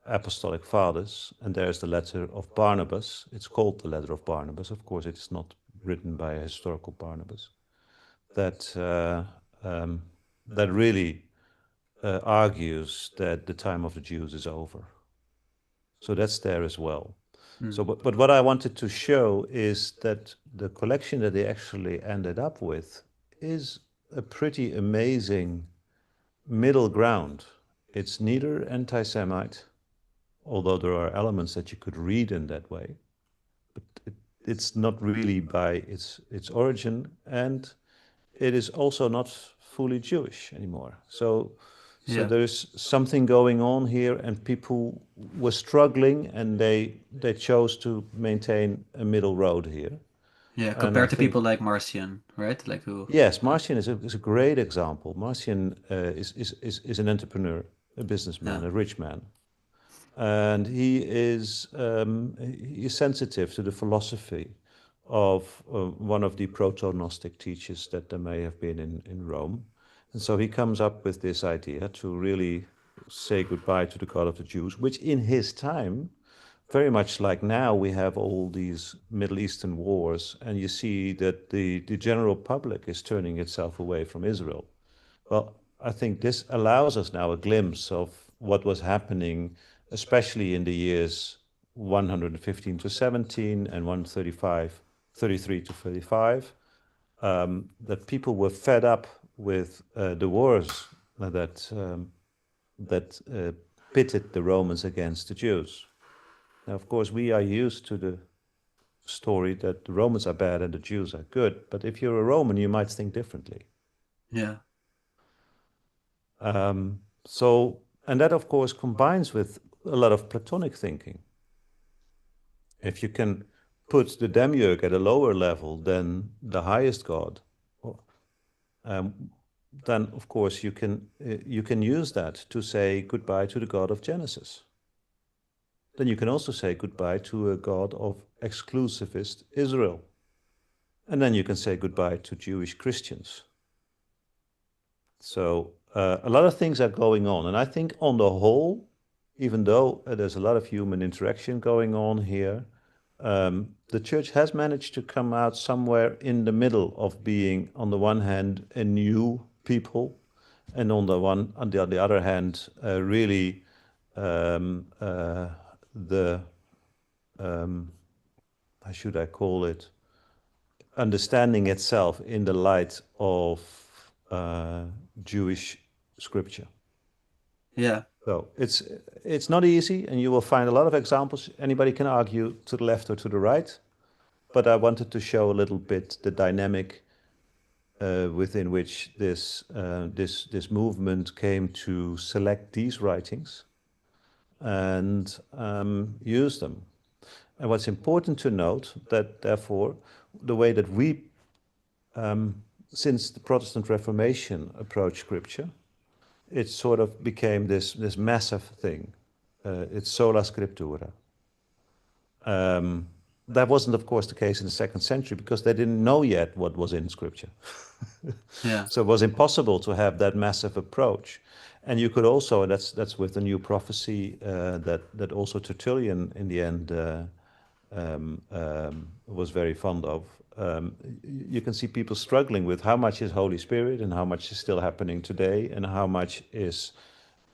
Apostolic Fathers, and there's the letter of Barnabas. It's called the letter of Barnabas. Of course, it is not written by a historical Barnabas. That really argues that the time of the Jews is over. So that's there as well. So, but what I wanted to show is that the collection that they actually ended up with is a pretty amazing middle ground. It's neither anti-Semite, although there are elements that you could read in that way, but it's not really by its origin, and it is also not fully Jewish anymore. So there's something going on here, and people were struggling, and they chose to maintain a middle road here. Yeah, compared to people like Marcion, right? Like who? Yes, Marcion is a great example. Marcion is an entrepreneur, a businessman, a rich man, and he is sensitive to the philosophy of one of the proto-Gnostic teachers that there may have been in Rome. And so he comes up with this idea to really say goodbye to the God of the Jews, which in his time, very much like now, we have all these Middle Eastern wars, and you see that the general public is turning itself away from Israel. Well, I think this allows us now a glimpse of what was happening, especially in the years 115 to 17 and 133 to 35, that people were fed up with the wars that pitted the Romans against the Jews. Now, of course, we are used to the story that the Romans are bad and the Jews are good. But if you're a Roman, you might think differently. Yeah. So, and that, of course, combines with a lot of Platonic thinking. If you can put the demiurge at a lower level than the highest god, then of course you can use that to say goodbye to the God of Genesis. Then you can also say goodbye to a God of exclusivist Israel. And then you can say goodbye to Jewish Christians. So a lot of things are going on. And I think on the whole, even though there's a lot of human interaction going on here, the church has managed to come out somewhere in the middle of being, on the one hand, a new people, and on the other hand, really the how should I call it, understanding itself in the light of Jewish scripture. Yeah. So it's not easy, and you will find a lot of examples. Anybody can argue to the left or to the right, but I wanted to show a little bit the dynamic within which this movement came to select these writings and use them. And what's important to note that therefore the way that we, since the Protestant Reformation, approach Scripture, it sort of became this massive thing. It's sola scriptura. That wasn't, of course, the case in the second century because they didn't know yet what was in Scripture. Yeah. So it was impossible to have that massive approach. And you could also, that's with the new prophecy that also Tertullian in the end was very fond of. You can see people struggling with how much is Holy Spirit and how much is still happening today and how much is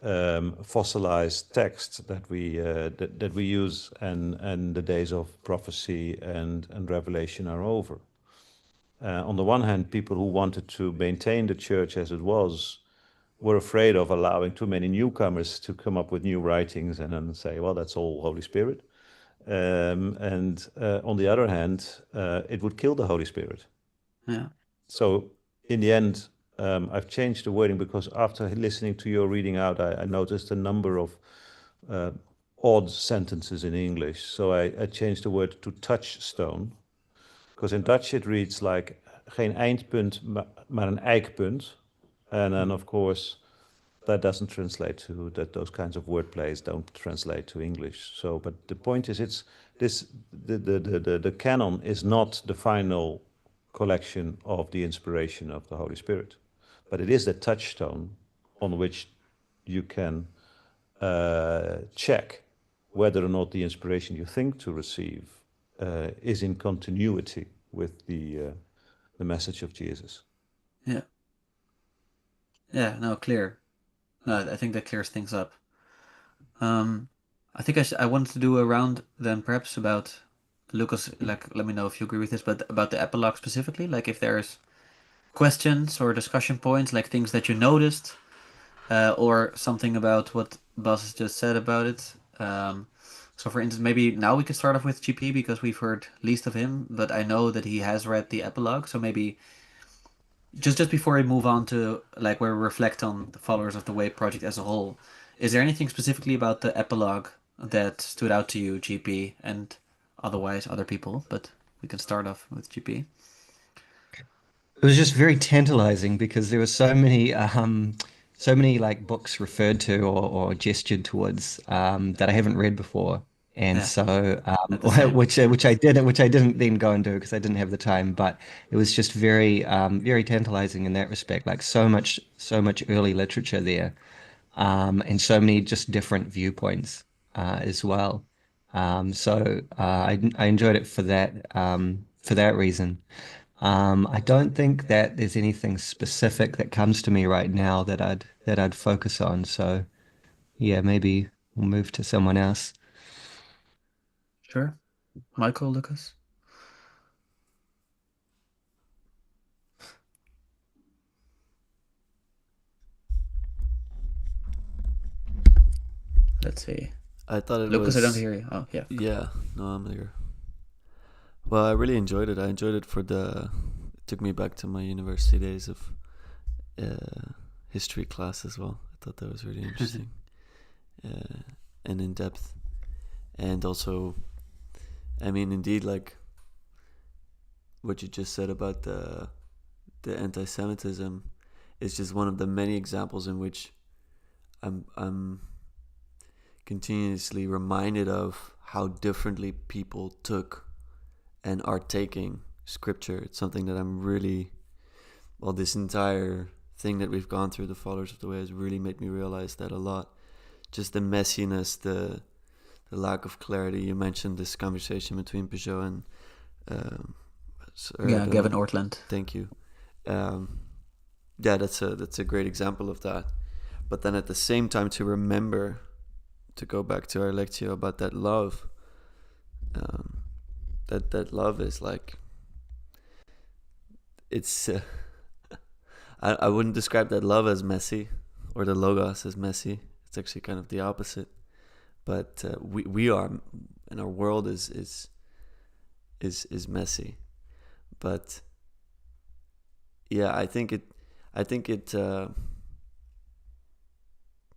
fossilized text that we use and the days of prophecy and revelation are over. On the one hand, people who wanted to maintain the church as it was were afraid of allowing too many newcomers to come up with new writings and then say, well, that's all Holy Spirit. And on the other hand, it would kill the Holy Spirit. Yeah. So in the end, I've changed the wording because after listening to your reading out, I noticed a number of odd sentences in English. So I changed the word to touchstone. Because in Dutch it reads like geen eindpunt, maar een eikpunt. And then of course that doesn't translate to that. Those kinds of word plays don't translate to English. So, but the point is, it's this the canon is not the final collection of the inspiration of the Holy Spirit, but it is the touchstone on which you can check whether or not the inspiration you think to receive is in continuity with the message of Jesus. Yeah. Yeah. No, clear. No, I think that clears things up. I think I wanted to do a round then perhaps about Lucas. Like, let me know if you agree with this, but about the epilogue specifically. Like, if there's questions or discussion points, like things that you noticed, or something about what Bas has just said about it. So, for instance, maybe now we could start off with GP because we've heard least of him, but I know that he has read the epilogue. So maybe just before we move on to like where we reflect on the Followers of the Way project as a whole, is there anything specifically about the epilogue that stood out to you, GP, and otherwise other people? But we can start off with GP. It was just very tantalizing because there were so many like books referred to or gestured towards that I haven't read before. And Yeah, so, at the same. which I didn't then go and do because I didn't have the time. But it was just very tantalizing in that respect. Like so much early literature there, and so many just different viewpoints as well. I enjoyed it for that reason. I don't think that there's anything specific that comes to me right now that I'd focus on. So yeah, maybe we'll move to someone else. Sure. Michael, Lucas. Let's see. I thought it Lucas, I don't was, hear you. Oh, yeah. yeah, no, I'm here. Well, I really enjoyed it. I enjoyed it it took me back to my university days of history class as well. I thought that was really interesting uh, and in depth. And also, I mean, indeed, like what you just said about the anti-Semitism is just one of the many examples in which I'm continuously reminded of how differently people took and are taking scripture. It's something that I'm really, well, this entire thing that we've gone through, the followers of the way, has really made me realize that a lot. Just the messiness, the lack of clarity. You mentioned this conversation between Peugeot and Yeah, Gavin Ortland. Thank you. Yeah, that's a great example of that. But then at the same time, to remember, to go back to our lectio about that love, that love is like, it's I wouldn't describe that love as messy or the logos as messy. It's actually kind of the opposite. But we are, and our world is messy. But yeah, I think it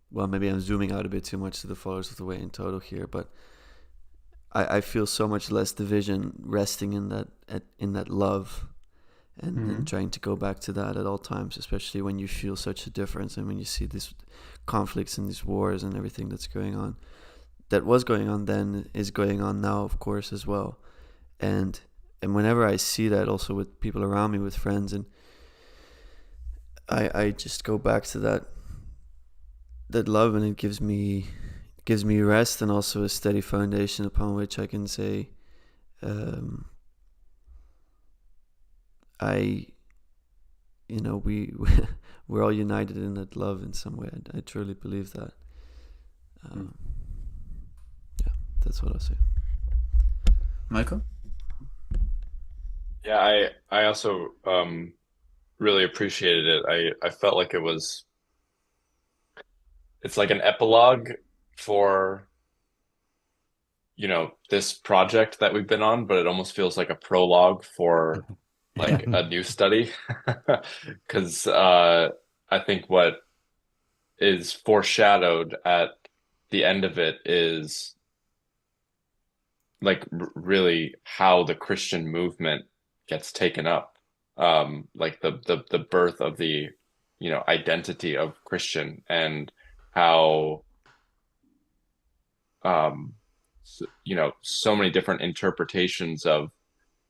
well, maybe I'm zooming out a bit too much to the followers of the way in total here, but I feel so much less division resting in that love and trying to go back to that at all times, especially when you feel such a difference and when you see these conflicts and these wars and everything that's going on. That was going on then is going on now, of course, as well. And whenever I see that also with people around me, with friends, and I just go back to that love, and it gives me rest and also a steady foundation upon which I can say, we're all united in that love in some way. I truly believe that. Yeah, that's what I'll say. Michael? Yeah, I also really appreciated it. I felt like it's like an epilogue for, this project that we've been on, but it almost feels like a prologue for like a new study. Because I think what is foreshadowed at the end of it is like really how the Christian movement gets taken up, like the birth of the identity of Christian, and how so many different interpretations of,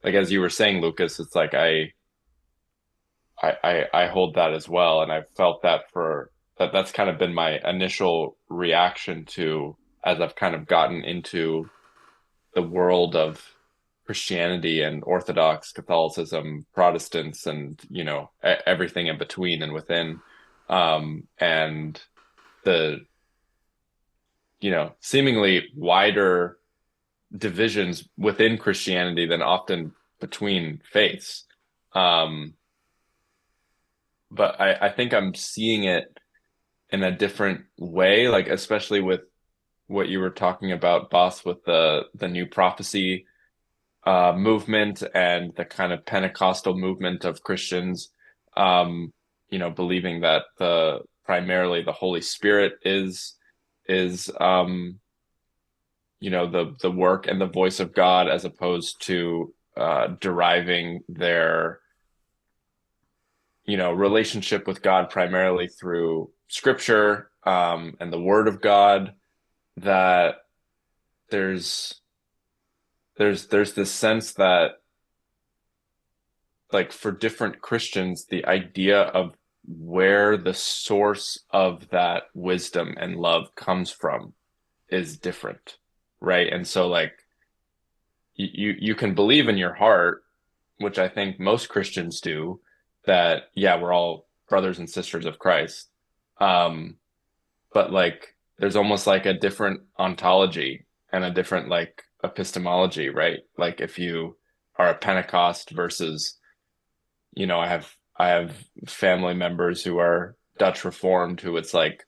like, as you were saying, Lucas, it's like I hold that as well, and I felt that that's kind of been my initial reaction to, as I've kind of gotten into the world of Christianity and Orthodox Catholicism, Protestants, and everything in between and within, and the seemingly wider divisions within Christianity than often between faiths. But I think I'm seeing it in a different way, like especially with what you were talking about, Boss, with the new prophecy movement and the kind of Pentecostal movement of Christians, believing that primarily the Holy Spirit is the work and the voice of God, as opposed to deriving their relationship with God primarily through Scripture and the Word of God. That there's this sense that, like, for different Christians, the idea of where the source of that wisdom and love comes from is different, right? And so, like, you can believe in your heart, which I think most Christians do, that we're all brothers and sisters of Christ, but like there's almost like a different ontology and a different like epistemology, right? Like if you are a Pentecost versus, I have family members who are Dutch Reformed, who it's like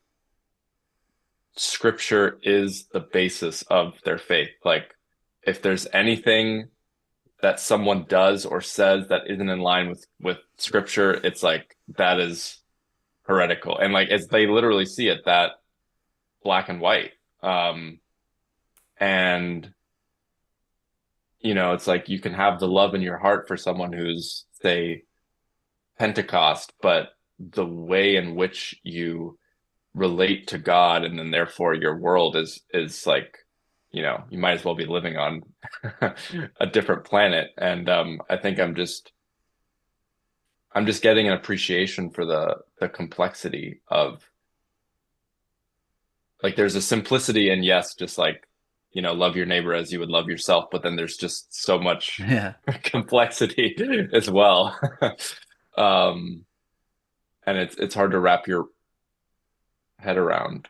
scripture is the basis of their faith. Like, if there's anything that someone does or says that isn't in line with scripture, it's like that is heretical. And like, as they literally see it, that black and white. And it's like you can have the love in your heart for someone who's, say, Pentecost, but the way in which you relate to God, and then therefore your world is like, you might as well be living on a different planet. And I think I'm just getting an appreciation for the complexity of, like, there's a simplicity in, yes, just like, love your neighbor as you would love yourself, but then there's just so much Yeah. complexity as well. um and it's hard to wrap your head around.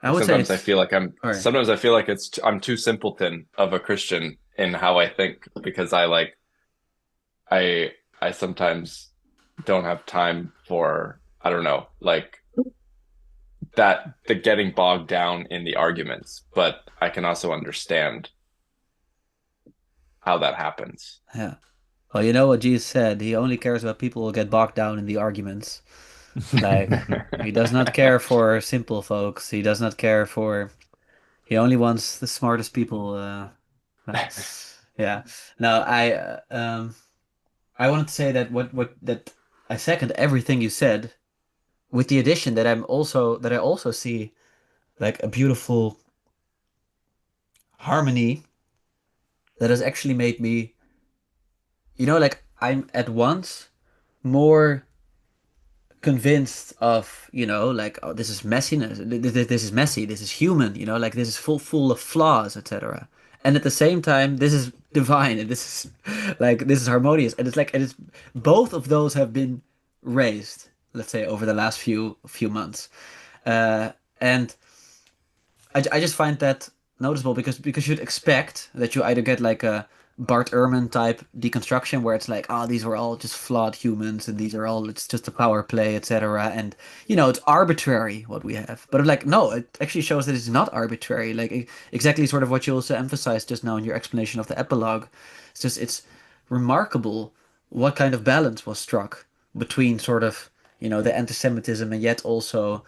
I would say Sometimes I it's feel like all right. sometimes I feel like I'm too simpleton of a Christian in how I think, because I sometimes don't have time for, I don't know, like, the getting bogged down in the arguments, but I can also understand how that happens. Yeah. Well, you know what Jesus said? He only cares about people who get bogged down in the arguments. Like, he does not care for simple folks. He does not care for. He only wants the smartest people. Uh, yeah. No, I wanted to say that that I second everything you said, with the addition that I also see like a beautiful harmony that has actually made me, like I'm at once more convinced of, like, oh, this is messiness. This is messy. This is human. Like this is full of flaws, etc. And at the same time, this is divine, and this is like this is harmonious. And it's like, and it's both of those have been raised, let's say, over the last few months. And I just find that noticeable because you'd expect that you either get like a Bart Ehrman type deconstruction where it's like, oh, these were all just flawed humans and these are all, it's just a power play, etc. And it's arbitrary what we have. But I'm like, no, it actually shows that it's not arbitrary. Like exactly sort of what you also emphasized just now in your explanation of the epilogue. It's remarkable what kind of balance was struck between sort of, the anti-Semitism and yet also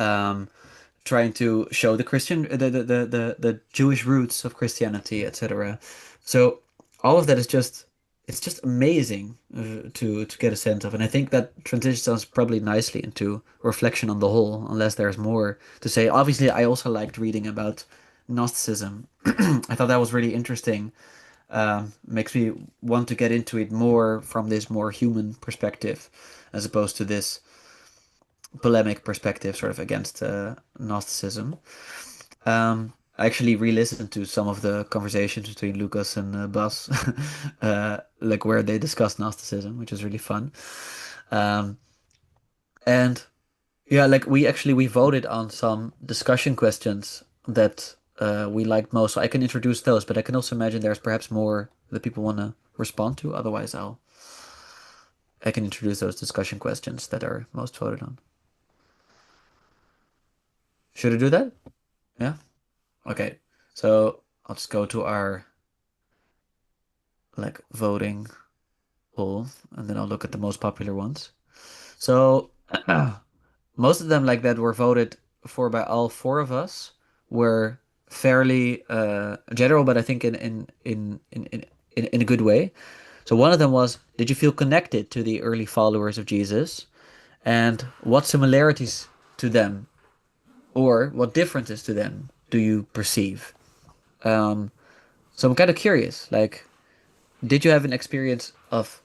um, trying to show the Christian, the Jewish roots of Christianity, etc. So all of that is just, it's just amazing to get a sense of, and I think that transitions us probably nicely into reflection on the whole, unless there's more to say. Obviously, I also liked reading about Gnosticism. I thought that was really interesting. Makes me want to get into it more from this more human perspective, as opposed to this polemic perspective, sort of against Gnosticism. I actually re-listened to some of the conversations between Lucas and Bas, like where they discussed Gnosticism, which is really fun. Um, and yeah, like we voted on some discussion questions that we liked most. So I can introduce those, but I can also imagine there's perhaps more that people want to respond to. Otherwise, I can introduce those discussion questions that are most voted on. Should I do that? Yeah. Okay. So I'll just go to our like voting poll and then I'll look at the most popular ones. So most of them like that were voted for by all four of us were fairly general, but I think in a good way. So one of them was, did you feel connected to the early followers of Jesus? And what similarities to them or what differences to them do you perceive? Um, so I'm kind of curious, like, did you have an experience of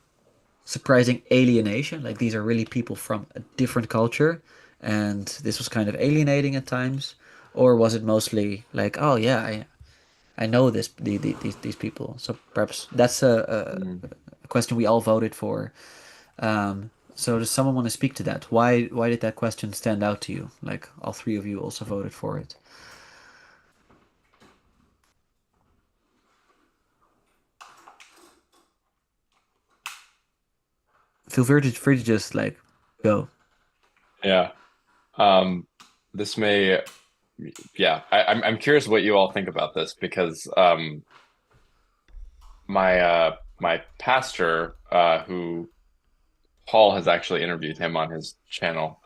surprising alienation? Like these are really people from a different culture, and this was kind of alienating at times, or was it mostly like, oh yeah, I know these people. So perhaps that's a question we all voted for. So does someone want to speak to that? Why did that question stand out to you? Like all three of you also voted for it. Feel free to just like go. Yeah. Um, this may yeah, I'm curious what you all think about this because my pastor who Paul has actually interviewed him on his channel.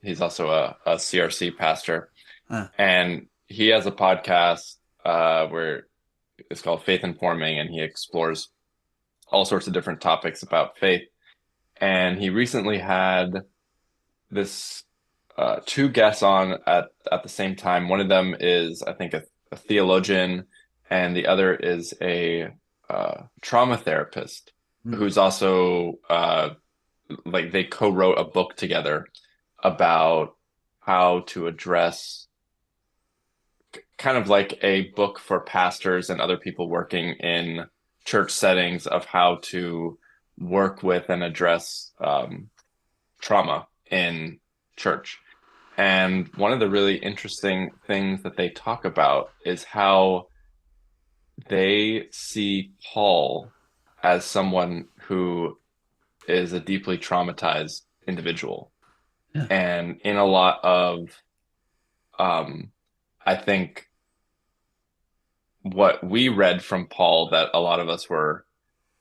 He's also a CRC pastor, Ah, and he has a podcast where it's called Faith Informing, and he explores all sorts of different topics about faith. And he recently had this two guests on at the same time. One of them is, I think, a theologian, and the other is a trauma therapist hmm. who's also like they co-wrote a book together about how to address kind of like a book for pastors and other people working in church settings of how to work with and address trauma in church. And one of the really interesting things that they talk about is how they see Paul as someone who is a deeply traumatized individual. Yeah. And in a lot of, I think what we read from Paul that a lot of us were,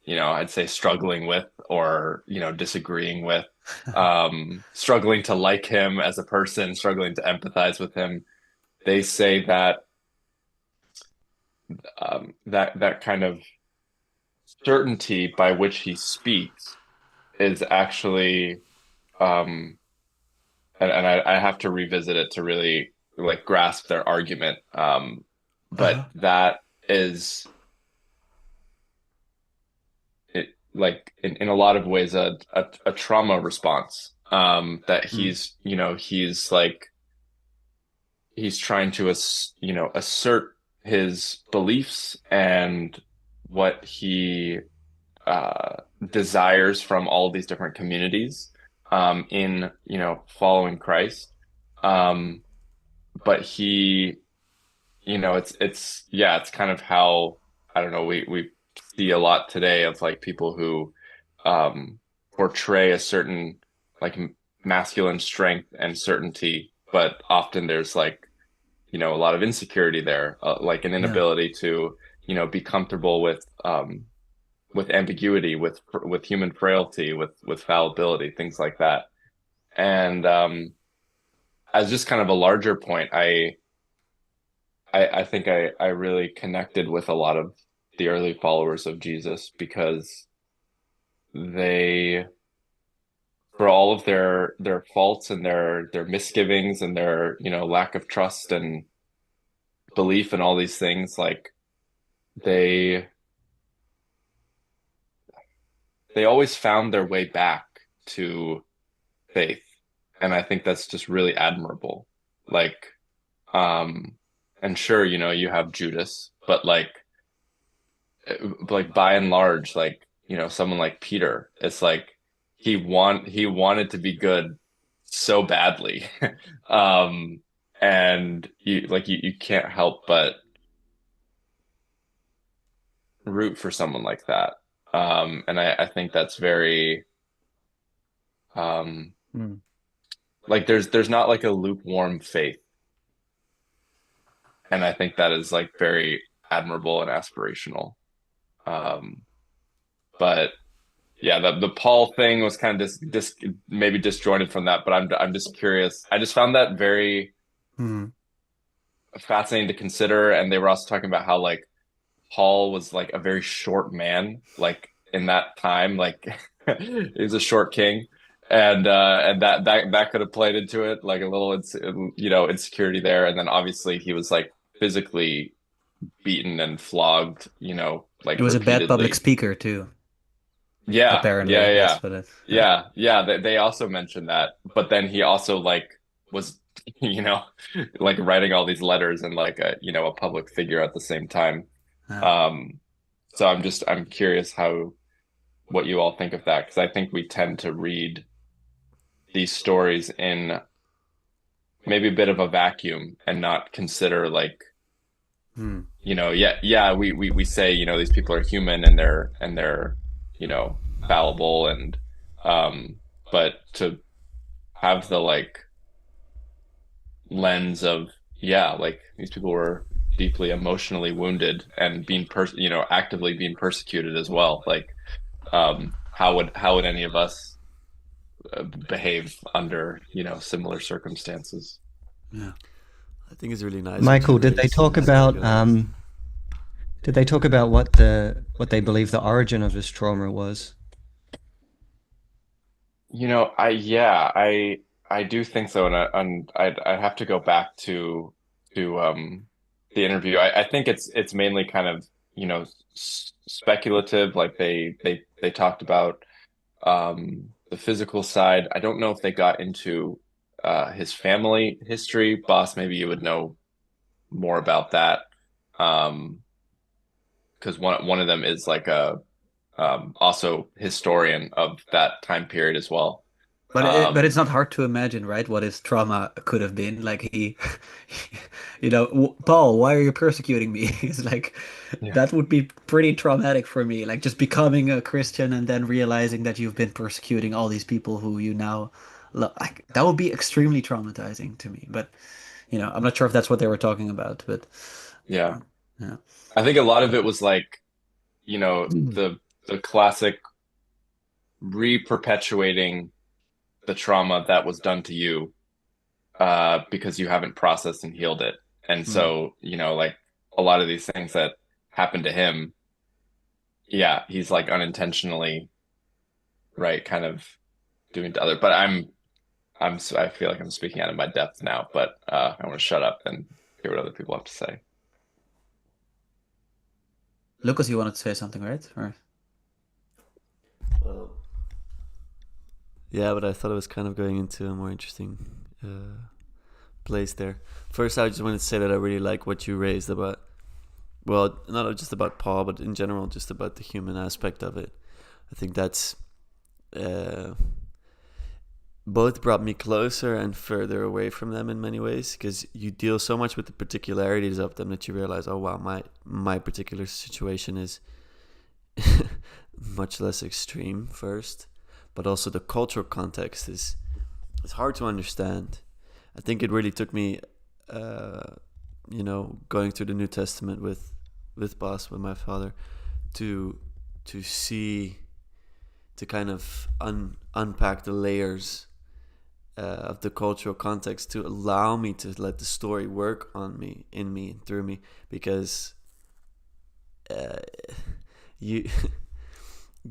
I'd say struggling with or, disagreeing with, struggling to like him as a person, struggling to empathize with him. They say that that kind of certainty by which he speaks is actually, and I have to revisit it to really like grasp their argument. But that is it, like in a lot of ways a trauma response. That he's like he's trying to assert his beliefs and what he desires from all these different communities in following Christ. But he, it's kind of how I don't know we see a lot today of like people who portray a certain like masculine strength and certainty, but often there's like a lot of insecurity there, like an inability to be comfortable with ambiguity, with human frailty, with fallibility, things like that. And as just kind of a larger point, I think I really connected with a lot of the early followers of Jesus because they, for all of their faults and their misgivings and their lack of trust and belief and all these things, like they always found their way back to faith. And I think that's just really admirable. Like, and sure, you have Judas, but like by and large, like, someone like Peter, it's like he wanted to be good so badly. And you can't help but root for someone like that. And I think that's very Mm. like there's not like a lukewarm faith. And I think that is like very admirable and aspirational. But yeah, the Paul thing was kind of maybe disjointed from that, but I'm just curious. I just found that very Mm. fascinating to consider. And they were also talking about how like Paul was like a very short man, like in that time, like he was a short king. And that could have played into it, like a little, insecurity there. And then obviously he was like physically beaten and flogged, He like was a bad public repeatedly. speaker too, Yeah, apparently. yeah, That's yeah, what it. yeah. They also mentioned that, but then he also like was, you know, like writing all these letters and like a public figure at the same time. Uh, Um, so I'm curious what you all think of that because I think we tend to read these stories in maybe a bit of a vacuum and not consider like hmm. yeah, we say, these people are human and they're, fallible and but to have the like lens of, yeah, like these people were deeply emotionally wounded and actively being persecuted as well. Like, how would any of us behave under, similar circumstances? Yeah. I think it's really nice what Michael, you raised in this categories. did they talk about what they believe the origin of this trauma was? I do think so, and I'd have to go back to the interview. I think it's mainly kind of speculative. Like they talked about the physical side. I don't know if they got into his family history. Boss, maybe you would know more about that. Because one of them is like a also historian of that time period as well. But it's Um, not hard to imagine, right? What his trauma could have been. Like Paul, why are you persecuting me? It's like yeah. that would be pretty traumatic for me. Like just becoming a Christian and then realizing that you've been persecuting all these people who you now love. Like that would be extremely traumatizing to me. But I'm not sure if that's what they were talking about. But Yeah. yeah. I think a lot of it was like, Mm. the classic re-perpetuating the trauma that was done to you because you haven't processed and healed it. And Mm. so, like a lot of these things that happened to him, yeah, he's like unintentionally, right, kind of doing to other. But I feel like I'm speaking out of my depth now, but I want to shut up and hear what other people have to say. Lucas, you wanted to say something, right? Or Well, yeah, but I thought it was kind of going into a more interesting place there. First, I just wanted to say that I really like what you raised about, well, not just about Paul, but in general, just about the human aspect of it. I think that's uh, both brought me closer and further away from them in many ways, because you deal so much with the particularities of them that you realize, oh wow, my particular situation is much less extreme first, but also the cultural context is it's hard to understand. I think it really took me, going through the New Testament with Boss, with my father, to see, to kind of unpack the layers of the cultural context, to allow me to let the story work on me, in me, and through me, because uh, you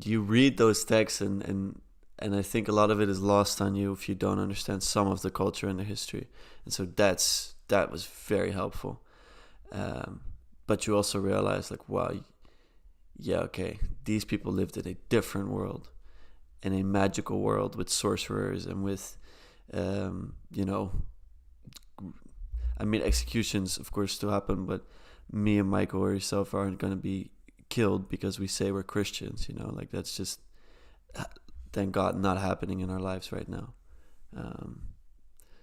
you read those texts, and I think a lot of it is lost on you if you don't understand some of the culture and the history, and so that was very helpful. Um, but you also realize, like, wow, yeah, okay, these people lived in a different world, in a magical world with sorcerers and with, um, you know, I mean, executions, of course, still happen, but me and Michael or yourself aren't going to be killed because we say we're Christians, like that's just, thank God, not happening in our lives right now. Um,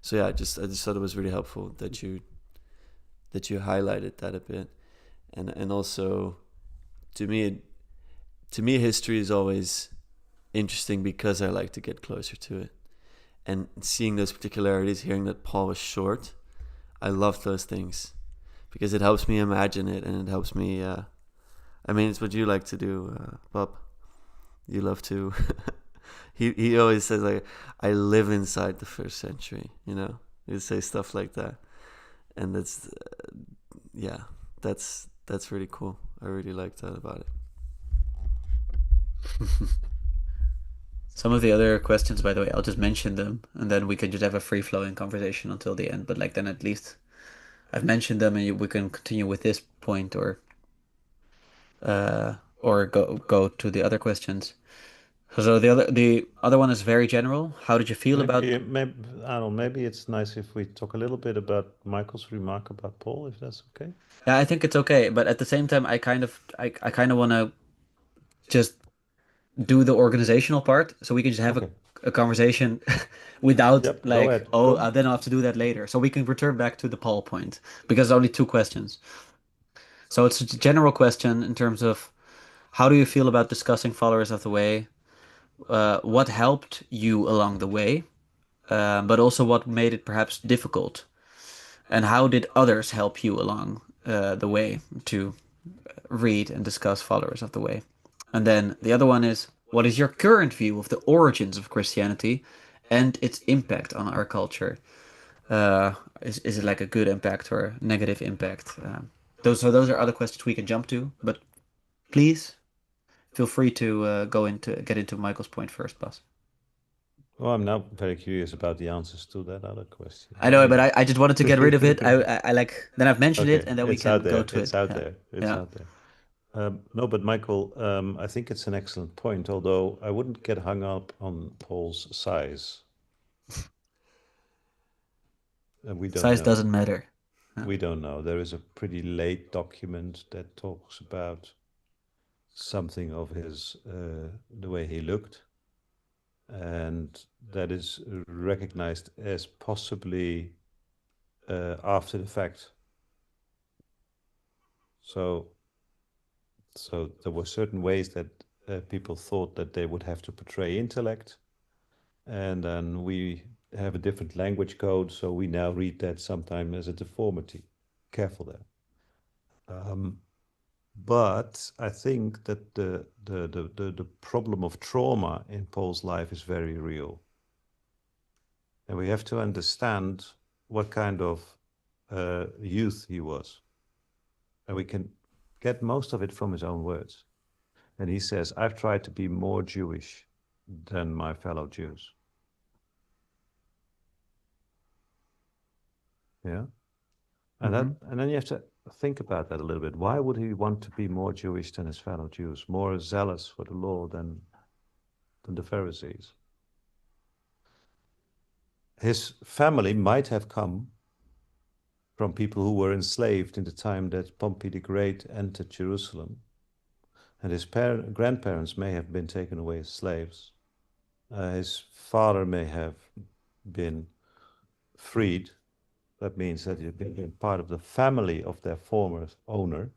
so yeah, I just thought it was really helpful that you highlighted that a bit, and also to me, history is always interesting because I like to get closer to it, and seeing those particularities, hearing that Paul was short, I love those things because it helps me imagine it, and it helps me. I mean, it's what you like to do, Bob. You love to. He always says, like, I live inside the first century. He say stuff like that, and that's yeah, that's really cool. I really like that about it. some of the other questions, by the way, I'll just mention them, and then we can just have a free-flowing conversation until the end. But like then at least I've mentioned them, and we can continue with this point, or go to the other questions. So the other one is very general. How did you feel about? Maybe I don't know. Maybe it's nice if we talk a little bit about Michael's remark about Paul, if that's okay. Yeah, I think it's okay, but at the same time, I kind of want to just do the organizational part, so we can just have a, Okay. a conversation without Yep. Go like, ahead. oh, Go. then I'll have to do that later. So we can return back to the Paul point because only two questions. So it's a general question in terms of how do you feel about discussing followers of the way? What helped you along the way, but also what made it perhaps difficult? And how did others help you along the way to read and discuss followers of the way? And then the other one is, what is your current view of the origins of Christianity and its impact on our culture? Is it like a good impact or negative impact? Those are other questions we can jump to, but please feel free to get into Michael's point first, Bas. Well, I'm now very curious about the answers to that other question. I know, but I just wanted to get rid of it. I like then I've mentioned it, Okay, and then we it's can out go there. to It's it. out Yeah. there. It's Yeah. out there. No, but Michael, I think it's an excellent point, although I wouldn't get hung up on Paul's size. We don't Size know. doesn't matter. Yeah. We don't know. There is a pretty late document that talks about something of his, the way he looked, and that is recognized as possibly after the fact. So there were certain ways that people thought that they would have to portray intellect, and then we have a different language code, so we now read that sometimes as a deformity. Careful there. But I think that the problem of trauma in Paul's life is very real. And we have to understand what kind of youth he was. And we can get most of it from his own words. And he says, I've tried to be more Jewish than my fellow Jews. Yeah. And and then you have to think about that a little bit. Why would he want to be more Jewish than his fellow Jews, more zealous for the law than the Pharisees? His family might have come from people who were enslaved in the time that Pompey the Great entered Jerusalem. And his grandparents may have been taken away as slaves. His father may have been freed. That means that he had been part of the family of their former owner.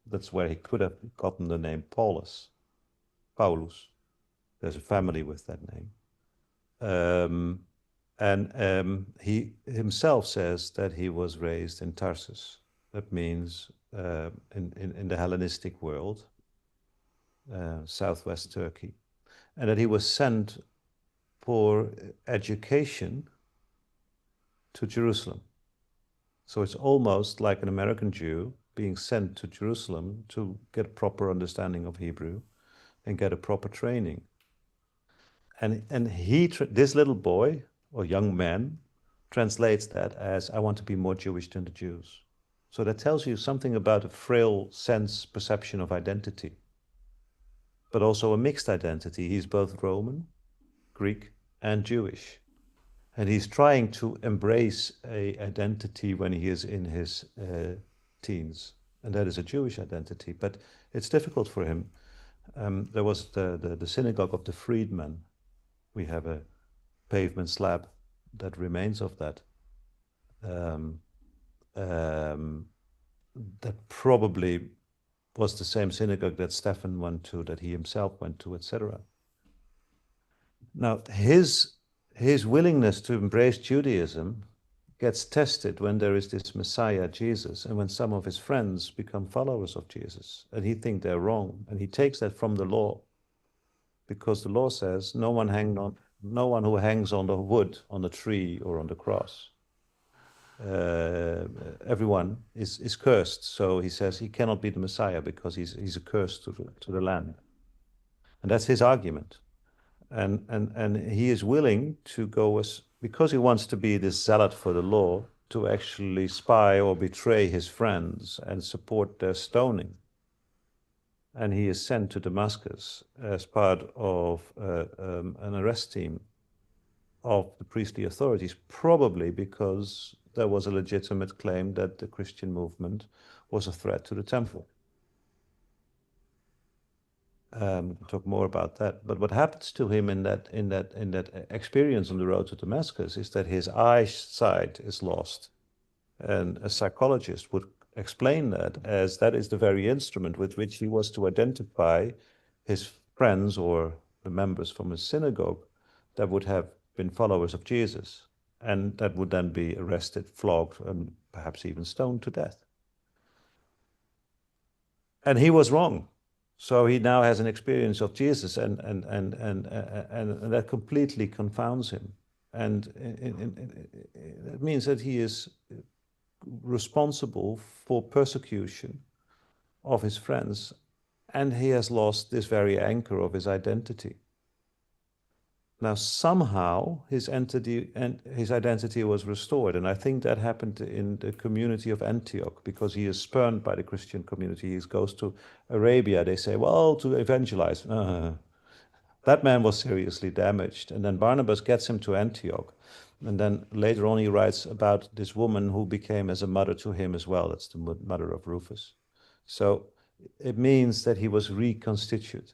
That's where he could have gotten the name Paulus. There's a family with that name. He himself says that he was raised in Tarsus. That means in the Hellenistic world, southwest Turkey, and that he was sent for education to Jerusalem. So it's almost like an American Jew being sent to Jerusalem to get a proper understanding of Hebrew and get a proper training. And this little boy or young man translates that as, I want to be more Jewish than the Jews. So that tells you something about a frail perception of identity, but also a mixed identity. He's both Roman, Greek, and Jewish. And he's trying to embrace an identity when he is in his teens. And that is a Jewish identity. But it's difficult for him. There was the synagogue of the freedmen. We have a pavement slab that remains of that. That probably was the same synagogue that Stephen went to, that he himself went to, etc. Now, his willingness to embrace Judaism gets tested when there is this Messiah, Jesus, and when some of his friends become followers of Jesus, and he thinks they're wrong, and he takes that from the law, because the law says no one who hangs on the wood, on the tree, or on the cross. Everyone is cursed. So he says he cannot be the Messiah because he's a curse to the land, and that's his argument. And he is willing to go because he wants to be this zealot for the law, to actually spy or betray his friends and support their stoning. And he is sent to Damascus as part of an arrest team of the priestly authorities, probably because there was a legitimate claim that the Christian movement was a threat to the temple. Talk more about that. But what happens to him in that experience on the road to Damascus is that his eyesight is lost, and a psychologist would explain that as that is the very instrument with which he was to identify his friends or the members from his synagogue that would have been followers of Jesus. and that would then be arrested, flogged, and perhaps even stoned to death. And he was wrong. So he now has an experience of Jesus, and that completely confounds him. And it means that he is responsible for persecution of his friends, and he has lost this very anchor of his identity. Now, somehow his identity was restored, and I think that happened in the community of Antioch, because he is spurned by the Christian community. He goes to Arabia. They say, well, to evangelize. That man was seriously damaged. And then Barnabas gets him to Antioch. And then later on, he writes about this woman who became as a mother to him as well. That's the mother of Rufus. So it means that he was reconstituted.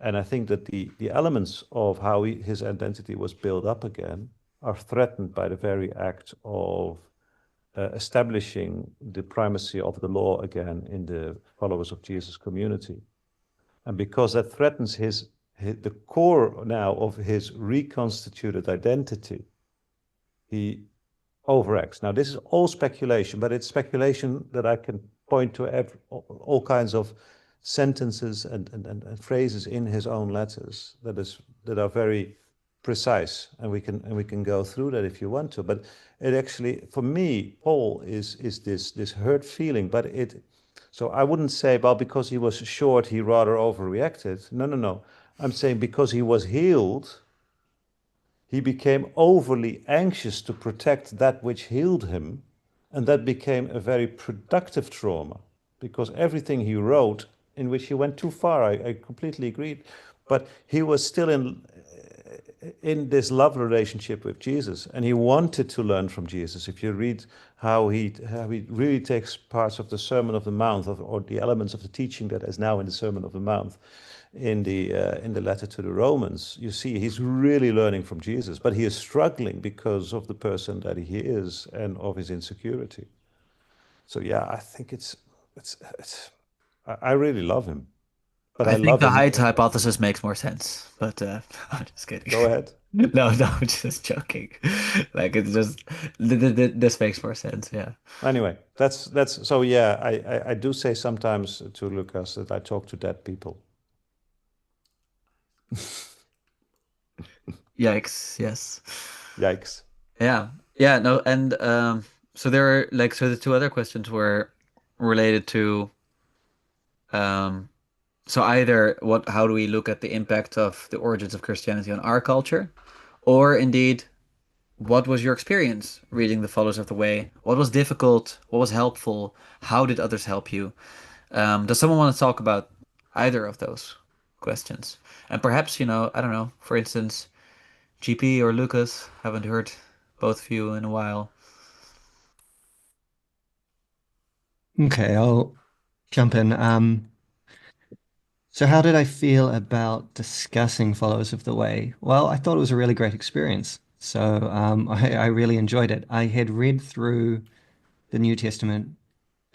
And I think that the elements of how his identity was built up again are threatened by the very act of establishing the primacy of the law again in the followers of Jesus community. And because that threatens the core now of his reconstituted identity, he overacts. Now, this is all speculation, but it's speculation that I can point to all kinds of sentences and phrases in his own letters that are very precise, and we can go through that if you want to. But it actually, for me, Paul is this hurt feeling, but so I wouldn't say, well, because he was short, he rather overreacted. No. I'm saying because he was healed, he became overly anxious to protect that which healed him, and that became a very productive trauma, because everything he wrote, in which he went too far, I completely agreed, but he was still in this love relationship with Jesus, and he wanted to learn from Jesus. If you read how he really takes parts of the Sermon of the Mount, or the elements of the teaching that is now in the Sermon of the Mount, in the letter to the Romans, you see he's really learning from Jesus, but he is struggling because of the person that he is and of his insecurity. So yeah, I think I really love him, but I I think love the him. height hypothesis makes more sense, but I'm just kidding. Go ahead. No, I'm just joking. Like it's just this makes more sense. Yeah. Anyway, that's so yeah. I do say sometimes to Lucas that I talk to dead people. Yikes. Yes. Yikes. Yeah. Yeah. No. And so there are so the two other questions were related to so either how do we look at the impact of the origins of Christianity on our culture, or indeed, what was your experience reading The Followers of the Way? What was difficult? What was helpful? How did others help you? Does someone want to talk about either of those questions? And perhaps, I don't know, for instance, GP or Lucas, haven't heard both of you in a while. Okay, I'll jump in. So how did I feel about discussing Followers of the Way? Well, I thought it was a really great experience. So I really enjoyed it. I had read through the New Testament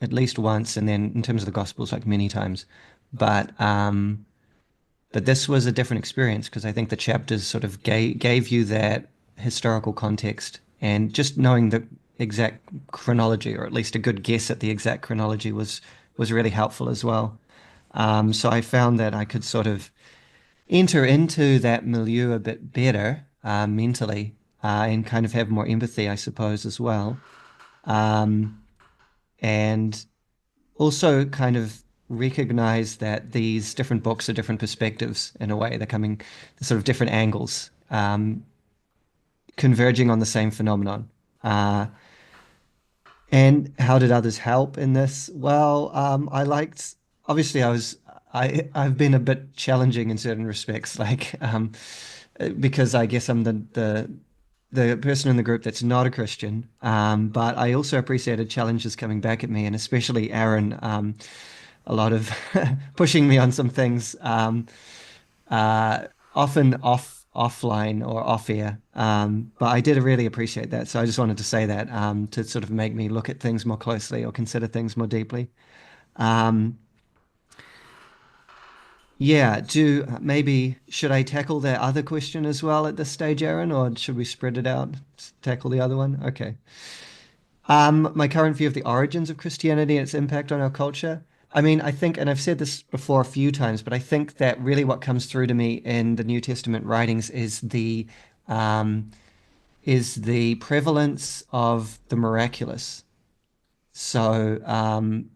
at least once, and then in terms of the Gospels, like many times. But this was a different experience because I think the chapters sort of gave you that historical context, and just knowing the exact chronology, or at least a good guess at the exact chronology, was really helpful as well. So I found that I could sort of enter into that milieu a bit better mentally, and kind of have more empathy, I suppose, as well. And also kind of recognize that these different books are different perspectives in a way. They're sort of different angles, converging on the same phenomenon. And how did others help in this? Well, obviously I've been a bit challenging in certain respects, because I guess I'm the person in the group that's not a Christian. But I also appreciated challenges coming back at me, and especially Aaron, a lot of pushing me on some things, often offline or off air. But I did really appreciate that. So I just wanted to say that, to sort of make me look at things more closely or consider things more deeply. Yeah, do maybe should I tackle that other question as well at this stage, Aaron, or should we spread it out? Tackle the other one? Okay. My current view of the origins of Christianity and its impact on our culture. I mean, I think, and I've said this before a few times, but I think that really what comes through to me in the New Testament writings um, is the prevalence of the miraculous. So,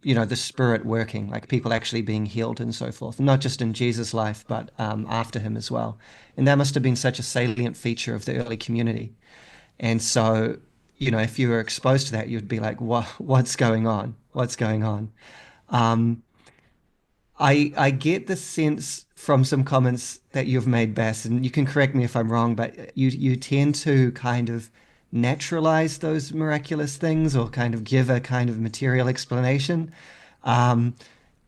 the Spirit working, like people actually being healed and so forth, not just in Jesus' life, but after him as well. And that must have been such a salient feature of the early community. And so, if you were exposed to that, you'd be like, what's going on? What's going on? Um, I get the sense from some comments that you've made, Bass, and you can correct me if I'm wrong, but you tend to kind of naturalize those miraculous things or kind of give a kind of material explanation. Um,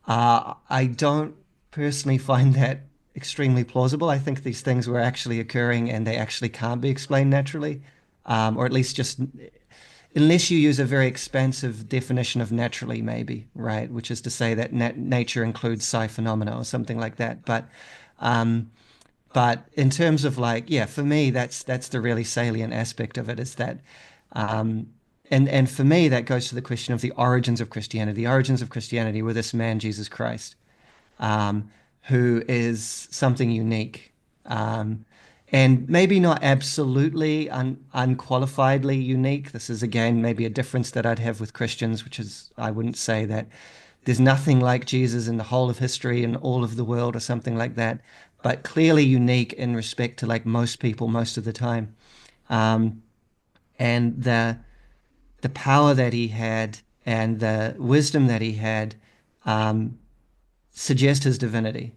I don't personally find that extremely plausible. I think these things were actually occurring and they actually can't be explained naturally, or at least just unless you use a very expansive definition of naturally, maybe, right? Which is to say that nature includes psi phenomena or something like that. Um, but in terms of like, yeah, for me, that's the really salient aspect of it is that, um, and for me, that goes to the question of the origins of Christianity. The origins of Christianity were this man, Jesus Christ, um, who is something unique. Um, and maybe not absolutely unqualifiedly unique. This is again maybe a difference that I'd have with Christians, which is I wouldn't say that there's nothing like Jesus in the whole of history and all of the world or something like that, but clearly unique in respect to like most people most of the time. Um, and the power that he had and the wisdom that he had um, suggest his divinity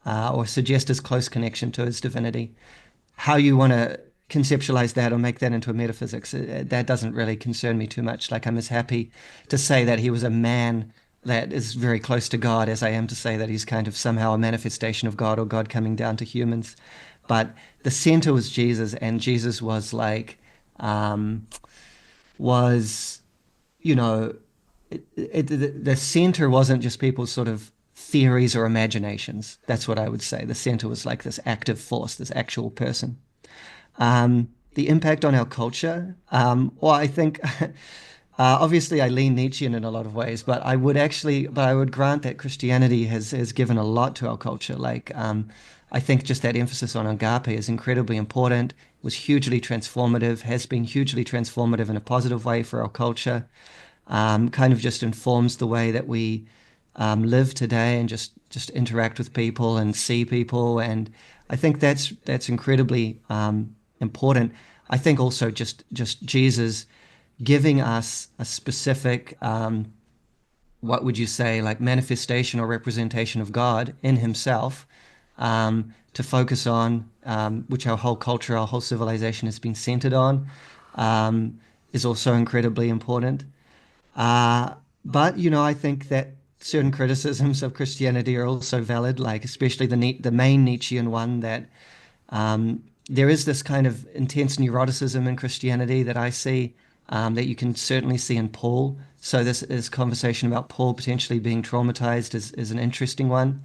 or suggest his close connection to his divinity. How you want to conceptualize that or make that into a metaphysics, that doesn't really concern me too much. Like I'm as happy to say that he was a man that is very close to God as I am to say that he's kind of somehow a manifestation of God or God coming down to humans. But the center was Jesus, and Jesus was like, was, you know, the center wasn't just people's sort of theories or imaginations. That's what I would say. The center was like this active force, this actual person. The impact on our culture. Well, I think obviously I lean Nietzschean in a lot of ways, but I would grant that Christianity has given a lot to our culture. Like, I think just that emphasis on agape is incredibly important. Was hugely transformative, has been hugely transformative in a positive way for our culture. Kind of just informs the way that we live today and just interact with people and see people. And I think that's incredibly important. I think also just Jesus giving us a specific what would you say like manifestation or representation of God in Himself to focus on, which our whole culture, our whole civilization has been centered on, is also incredibly important. But I think that certain criticisms of Christianity are also valid, like especially the main Nietzschean one that there is this kind of intense neuroticism in Christianity that I see that you can certainly see in Paul. So this conversation about Paul potentially being traumatized is an interesting one.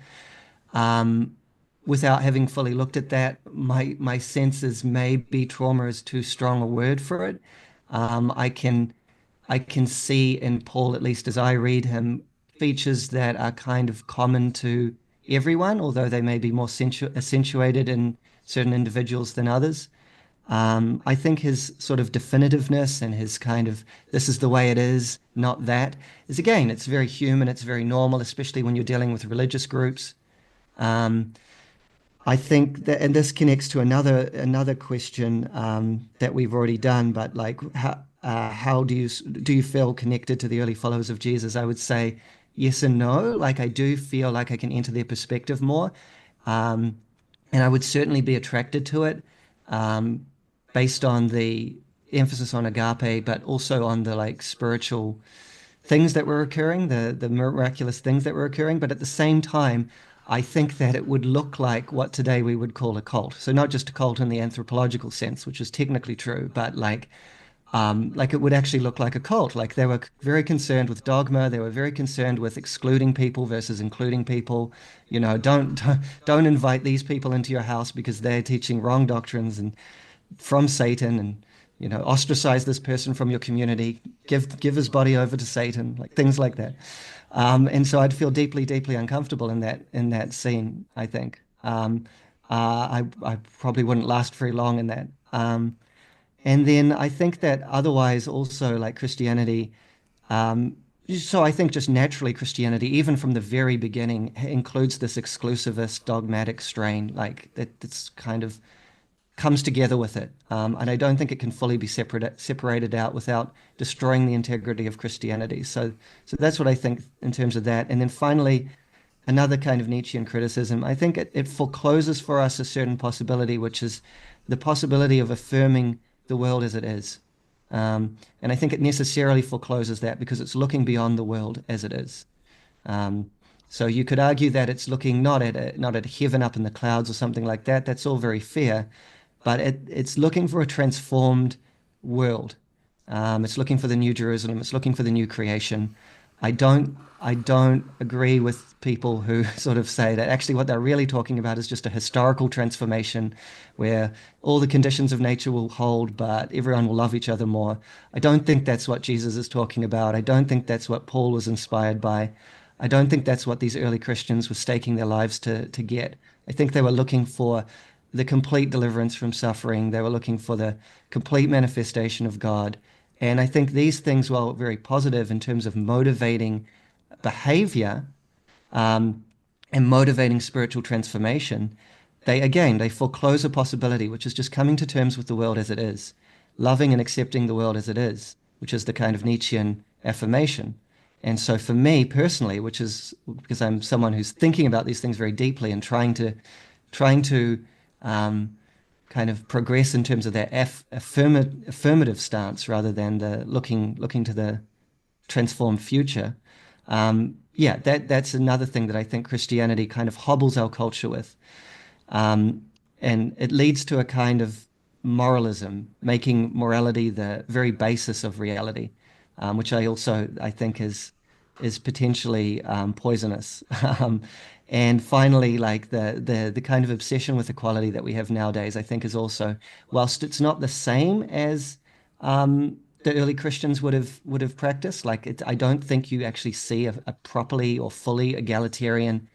Without having fully looked at that, my sense is maybe trauma is too strong a word for it. I can see in Paul, at least as I read him, features that are kind of common to everyone, although they may be more accentuated in certain individuals than others. I think his sort of definitiveness and his kind of this is the way it is, not that, is again, it's very human, it's very normal, especially when you're dealing with religious groups. Um, I think that, and this connects to another question that we've already done, but like how do you feel connected to the early followers of Jesus? I would say yes and no. Like I do feel like I can enter their perspective more, um, and I would certainly be attracted to it um, based on the emphasis on agape, but also on the like spiritual things that were occurring, the miraculous things that were occurring. But at the same time, I think that it would look like what today we would call a cult. So not just a cult in the anthropological sense, which is technically true, but like like it would actually look like a cult. Like they were very concerned with dogma. They were very concerned with excluding people versus including people. You know, don't invite these people into your house because they're teaching wrong doctrines and from Satan, and you know, ostracize this person from your community. Give his body over to Satan, like things like that. And so I'd feel deeply, deeply uncomfortable in that scene, I think. I probably wouldn't last very long in that. And then I think that otherwise also like Christianity, um, so I think just naturally Christianity, even from the very beginning, includes this exclusivist dogmatic strain, like that's kind of comes together with it. And I don't think it can fully be separated out without destroying the integrity of Christianity. So that's what I think in terms of that. And then finally, another kind of Nietzschean criticism. I think it forecloses for us a certain possibility, which is the possibility of affirming the world as it is. And I think it necessarily forecloses that because it's looking beyond the world as it is. Um, so you could argue that it's looking not at heaven up in the clouds or something like that. That's all very fair, but it's looking for a transformed world. It's looking for the new Jerusalem. It's looking for the new creation. I don't agree with people who sort of say that actually what they're really talking about is just a historical transformation where all the conditions of nature will hold, but everyone will love each other more. I don't think that's what Jesus is talking about. I don't think that's what Paul was inspired by. I don't think that's what these early Christians were staking their lives to get. I think they were looking for the complete deliverance from suffering. They were looking for the complete manifestation of God. And I think these things, while very positive in terms of motivating behavior, um, and motivating spiritual transformation, they foreclose a possibility, which is just coming to terms with the world as it is, loving and accepting the world as it is, which is the kind of Nietzschean affirmation. And so for me personally, which is because I'm someone who's thinking about these things very deeply and trying to um, kind of progress in terms of that affirmative stance rather than the looking to the transformed future. Yeah, that's another thing that I think Christianity kind of hobbles our culture with. Um, and it leads to a kind of moralism, making morality the very basis of reality, which I think is potentially poisonous. And finally, like the kind of obsession with equality that we have nowadays, I think is also, whilst it's not the same as the early Christians would have practiced, I don't think you actually see a properly or fully egalitarian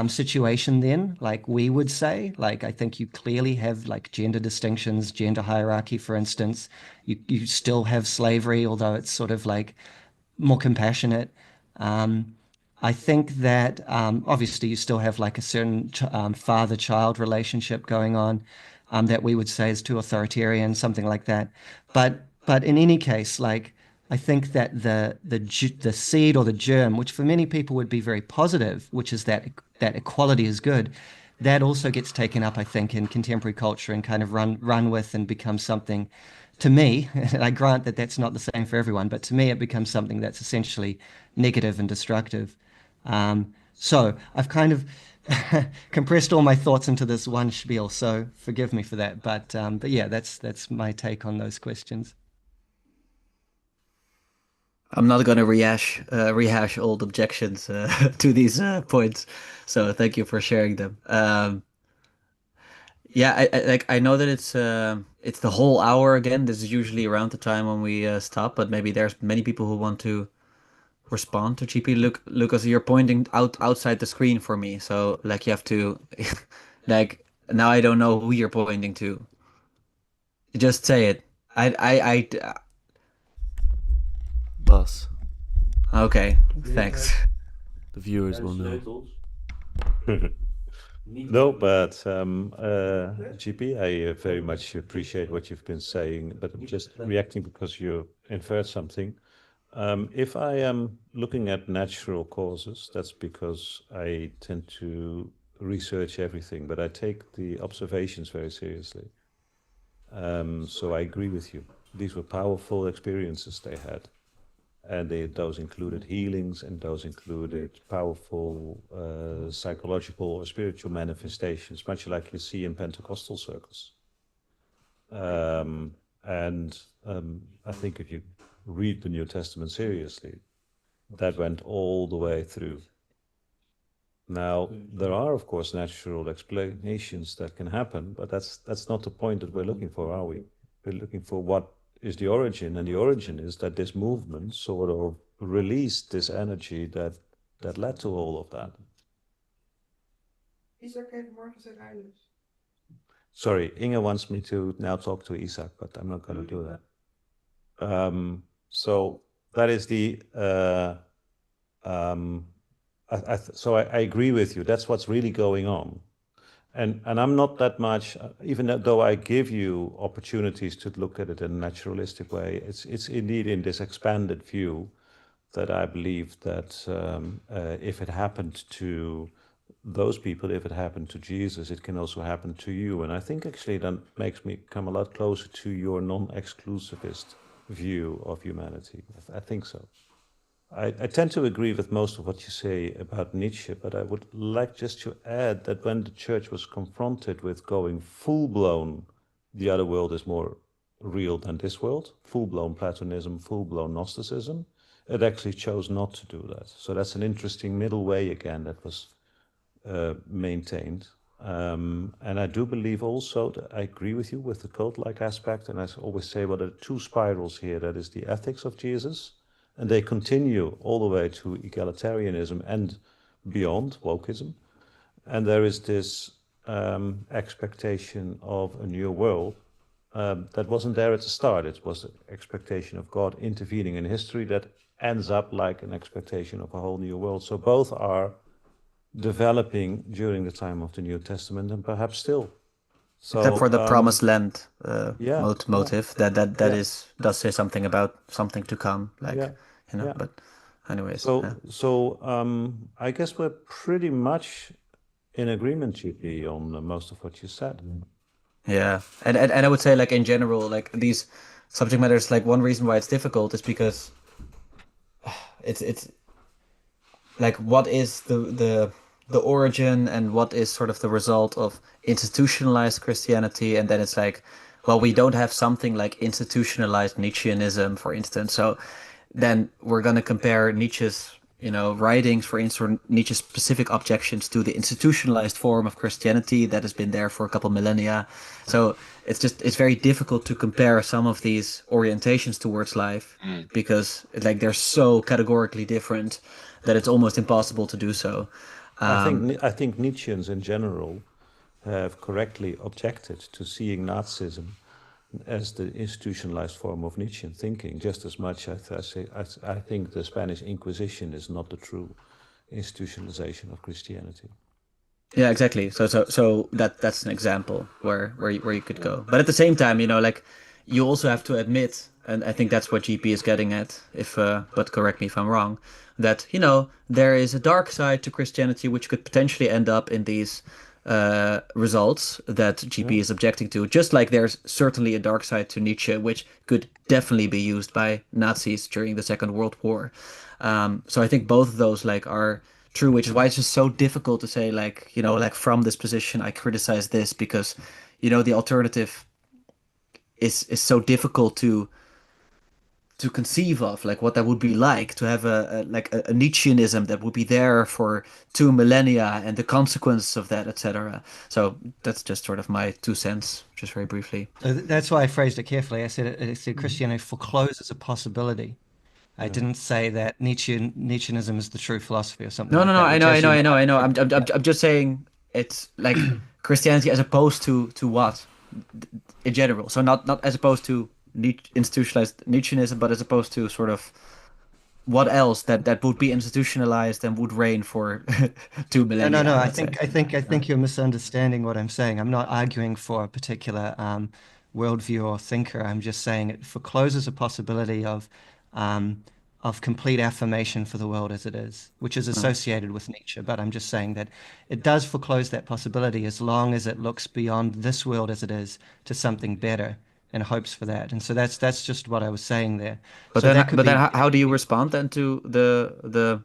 situation then, like we would say. Like I think you clearly have like gender distinctions, gender hierarchy, for instance. You still have slavery, although it's sort of like more compassionate. Um, I think that obviously you still have like a certain father-child relationship going on that we would say is too authoritarian, something like that. But in any case, like I think that the seed or the germ, which for many people would be very positive, which is that equality is good, that also gets taken up, I think, in contemporary culture and kind of run with and become something to me, and I grant that that's not the same for everyone, but to me it becomes something that's essentially negative and destructive. So I've kind of compressed all my thoughts into this one spiel, so forgive me for that. But yeah, that's my take on those questions. I'm not going to rehash old objections to these points, so thank you for sharing them. Yeah, I know that it's the whole hour again. This is usually around the time when we stop, but maybe there's many people who want to respond to GP. Lucas, you're pointing outside the screen for me, so like you have to like now I don't know who you're pointing to. Just say it. Boss, Okay, thanks. the viewers will know. No, but GP, I very much appreciate what you've been saying, but I'm just reacting because you inferred something. If I am looking at natural causes, that's because I tend to research everything, but I take the observations very seriously. So I agree with you. These were powerful experiences they had. And those included healings, and those included powerful psychological or spiritual manifestations, much like you see in Pentecostal circles. And I think if you read the New Testament seriously, that went all the way through. Now, there are, of course, natural explanations that can happen, but that's not the point that we're looking for, are we? We're looking for what is the origin, and the origin is that this movement sort of released this energy that led to all of that. Isaac heeft morgen zijn rijles. Sorry, Inge wants me to now talk to Isaac, but I'm not going to do that. So that is the. So I agree with you. That's what's really going on, and I'm not that much. Even though I give you opportunities to look at it in a naturalistic way, it's indeed in this expanded view that I believe that if it happened to those people, if it happened to Jesus, it can also happen to you. And I think actually that makes me come a lot closer to your non-exclusivist view of humanity. I think so. I tend to agree with most of what you say about Nietzsche, but I would like just to add that when the church was confronted with going full-blown, the other world is more real than this world, full-blown Platonism, full-blown Gnosticism, it actually chose not to do that. So that's an interesting middle way again that was maintained. And I do believe also that I agree with you with the cult-like aspect, and I always say, well, there are two spirals here. That is the ethics of Jesus, and they continue all the way to egalitarianism and beyond, wokeism. And there is this expectation of a new world that wasn't there at the start. It was the expectation of God intervening in history that ends up like an expectation of a whole new world. So both are developing during the time of the New Testament and perhaps still. So, Except for the promised land motive, that does say something about something to come, But anyways. So I guess we're pretty much in agreement, GP, on most of what you said. Yeah, and I would say, like, in general, like, these subject matters, like, one reason why it's difficult is because it's like, what is the origin and what is sort of the result of institutionalized Christianity, and then it's like, well, we don't have something like institutionalized Nietzscheanism, for instance, so then we're going to compare Nietzsche's writings, for instance, Nietzsche's specific objections to the institutionalized form of Christianity that has been there for a couple millennia. So it's very difficult to compare some of these orientations towards life because like they're so categorically different that it's almost impossible to do so. I think Nietzscheans in general have correctly objected to seeing Nazism as the institutionalized form of Nietzschean thinking, just as much as I think the Spanish Inquisition is not the true institutionalization of Christianity. Yeah, exactly. So that's an example where you could go. But at the same time, like, you also have to admit, and I think that's what GP is getting at, but correct me if I'm wrong, that there is a dark side to Christianity which could potentially end up in these results that GP is objecting to, just like there's certainly a dark side to Nietzsche, which could definitely be used by Nazis during the Second World War. So I think both of those are true, which is why it's just so difficult to say, like from this position I criticize this, because the alternative is so difficult to conceive of, like what that would be like to have a Nietzscheanism that would be there for 2 millennia and the consequences of that, etc. So that's just sort of my 2 cents, just very briefly. So that's why I phrased it carefully. I said Christianity forecloses a possibility. I didn't say that Nietzscheanism is the true philosophy or something. No, like no, that, I know. I'm just saying it's like Christianity as opposed to what in general. So not as opposed to institutionalized Nietzscheanism, but as opposed to sort of what else that would be institutionalized and would reign for 2 millennia. No. I think you're misunderstanding what I'm saying. I'm not arguing for a particular worldview or thinker. I'm just saying it forecloses a possibility of complete affirmation for the world as it is, which is associated with Nietzsche. But I'm just saying that it does foreclose that possibility as long as it looks beyond this world as it is to something better and hopes for that. And so that's just what I was saying there. But so then how do you respond then to the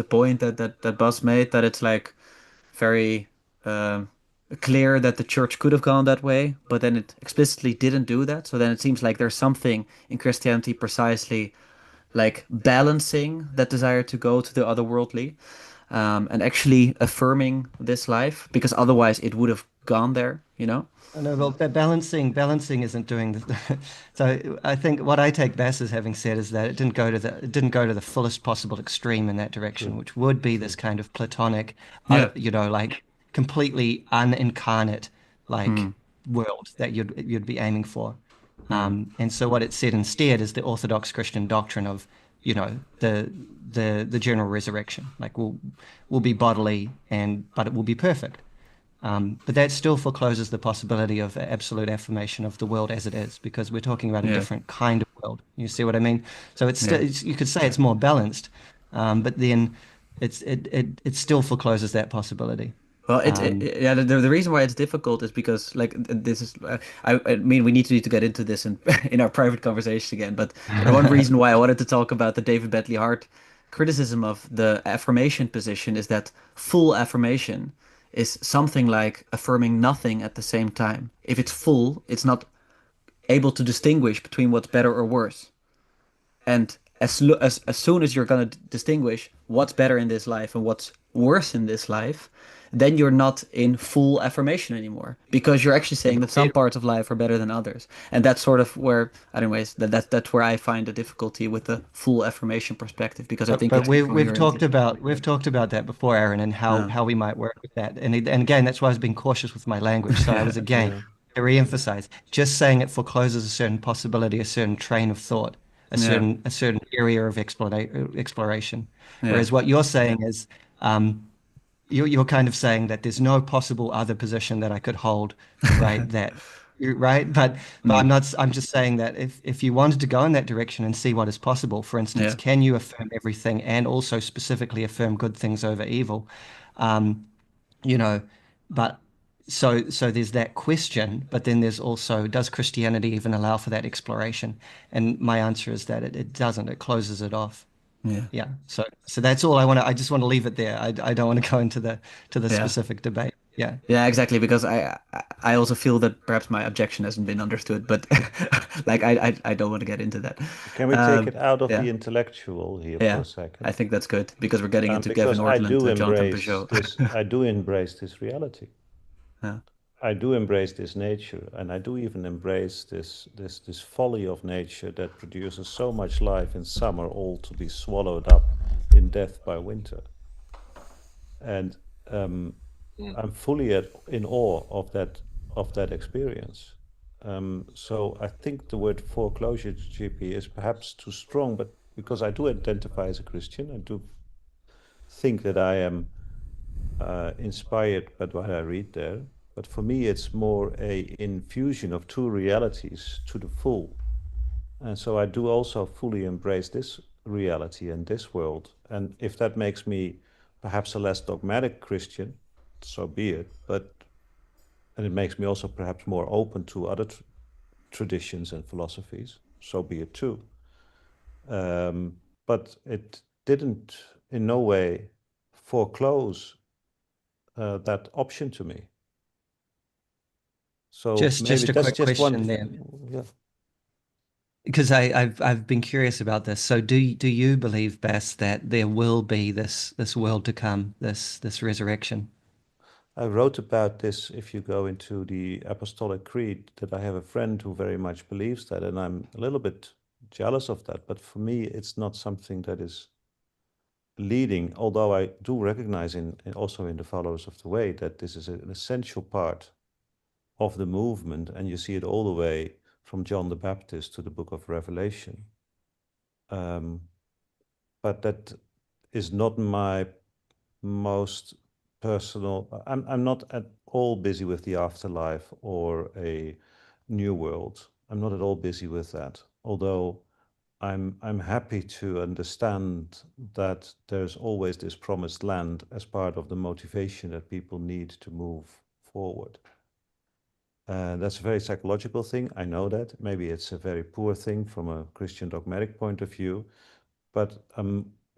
point that Buzz made, that it's like very clear that the church could have gone that way, but then it explicitly didn't do that. So then it seems like there's something in Christianity precisely like balancing that desire to go to the otherworldly, and actually affirming this life, because otherwise it would have gone there, you know? I know, well, that balancing isn't doing the. So I think what I take Bass as having said is that it didn't go to the fullest possible extreme in that direction, True. which would be this True. kind of platonic, Yeah. like completely unincarnate, like Hmm. world that you'd be aiming for. Hmm. And so what it said instead is the Orthodox Christian doctrine of, the general resurrection, like will be bodily but it will be perfect. But that still forecloses the possibility of absolute affirmation of the world as it is, because we're talking about a Yeah. different kind of world. You see what I mean? So Yeah. you could say it's more balanced, but then it still forecloses that possibility. Well, Um, yeah, the reason why it's difficult is because like this is I mean we need to get into this in in our private conversation again, but one reason why I wanted to talk about the David Bentley Hart criticism of the affirmation position is that full affirmation is something like affirming nothing at the same time. If it's full, it's not able to distinguish between what's better or worse. And as soon as you're gonna distinguish what's better in this life and what's worse in this life, then you're not in full affirmation anymore because you're actually saying that some parts of life are better than others. And that's sort of where, anyways, that's where I find the difficulty with the full affirmation perspective because I think but it's incoherent. we've talked about that before, Aaron, and Uh, how we might work with that. And again, that's why I was being cautious with my language. So I was yeah, again Yeah. to re-emphasize, just saying it forecloses a certain possibility, a certain train of thought, yeah, a certain area of exploration. yeah, Whereas what you're saying is, um, you're kind of saying that there's no possible other position that I could hold, right? Right? But mm, I'm just saying that if you wanted to go in that direction and see what is possible, for instance, yeah, can you affirm everything and also specifically affirm good things over evil? Um, you know, but so there's that question, but then there's also, does Christianity even allow for that exploration? And my answer is that it doesn't. It closes it off. yeah, Yeah. So that's all I want to. I just want to leave it there. I don't want to go into the yeah. specific debate. Yeah. Yeah, exactly. Because I also feel that perhaps my objection hasn't been understood, but like I don't want to get into that. Can we take Um, it out of yeah, the intellectual here for yeah. a I second? think that's good because we're getting into Gavin Because I Ortland do and Jonathan embrace Peugeot. this. I do embrace this reality. Yeah, I do embrace this nature, and I do even embrace this folly of nature that produces so much life in summer, all to be swallowed up in death by winter. And um, Mm. I'm fully in awe of that experience. So I think the word foreclosure, GP, is perhaps too strong, but because I do identify as a Christian, I do think that I am inspired by what I read there. But for me, it's more a infusion of two realities to the full. And so I do also fully embrace this reality and this world. And if that makes me perhaps a less dogmatic Christian, so be it. And it makes me also perhaps more open to other traditions and philosophies, so be it too. Um, but it didn't in no way foreclose that option to me. So maybe Just a that's quick just one. question there, Yeah, because I've been curious about this. So do you believe, Bess, that there will be this world to come, this resurrection? I wrote about this. If you go into the Apostolic Creed, that I have a friend who very much believes that, and I'm a little bit jealous of that. But for me, it's not something that is leading. Although I do recognize also in the followers of the way that this is an essential part of the movement, and you see it all the way from John the Baptist to the Book of Revelation. Um, but that is not my most personal. I'm not at all busy with the afterlife or a new world. I'm not at all busy with that. Although I'm happy to understand that there's always this promised land as part of the motivation that people need to move forward. That's a very psychological thing. I know that. Maybe it's a very poor thing from a Christian dogmatic point of view. But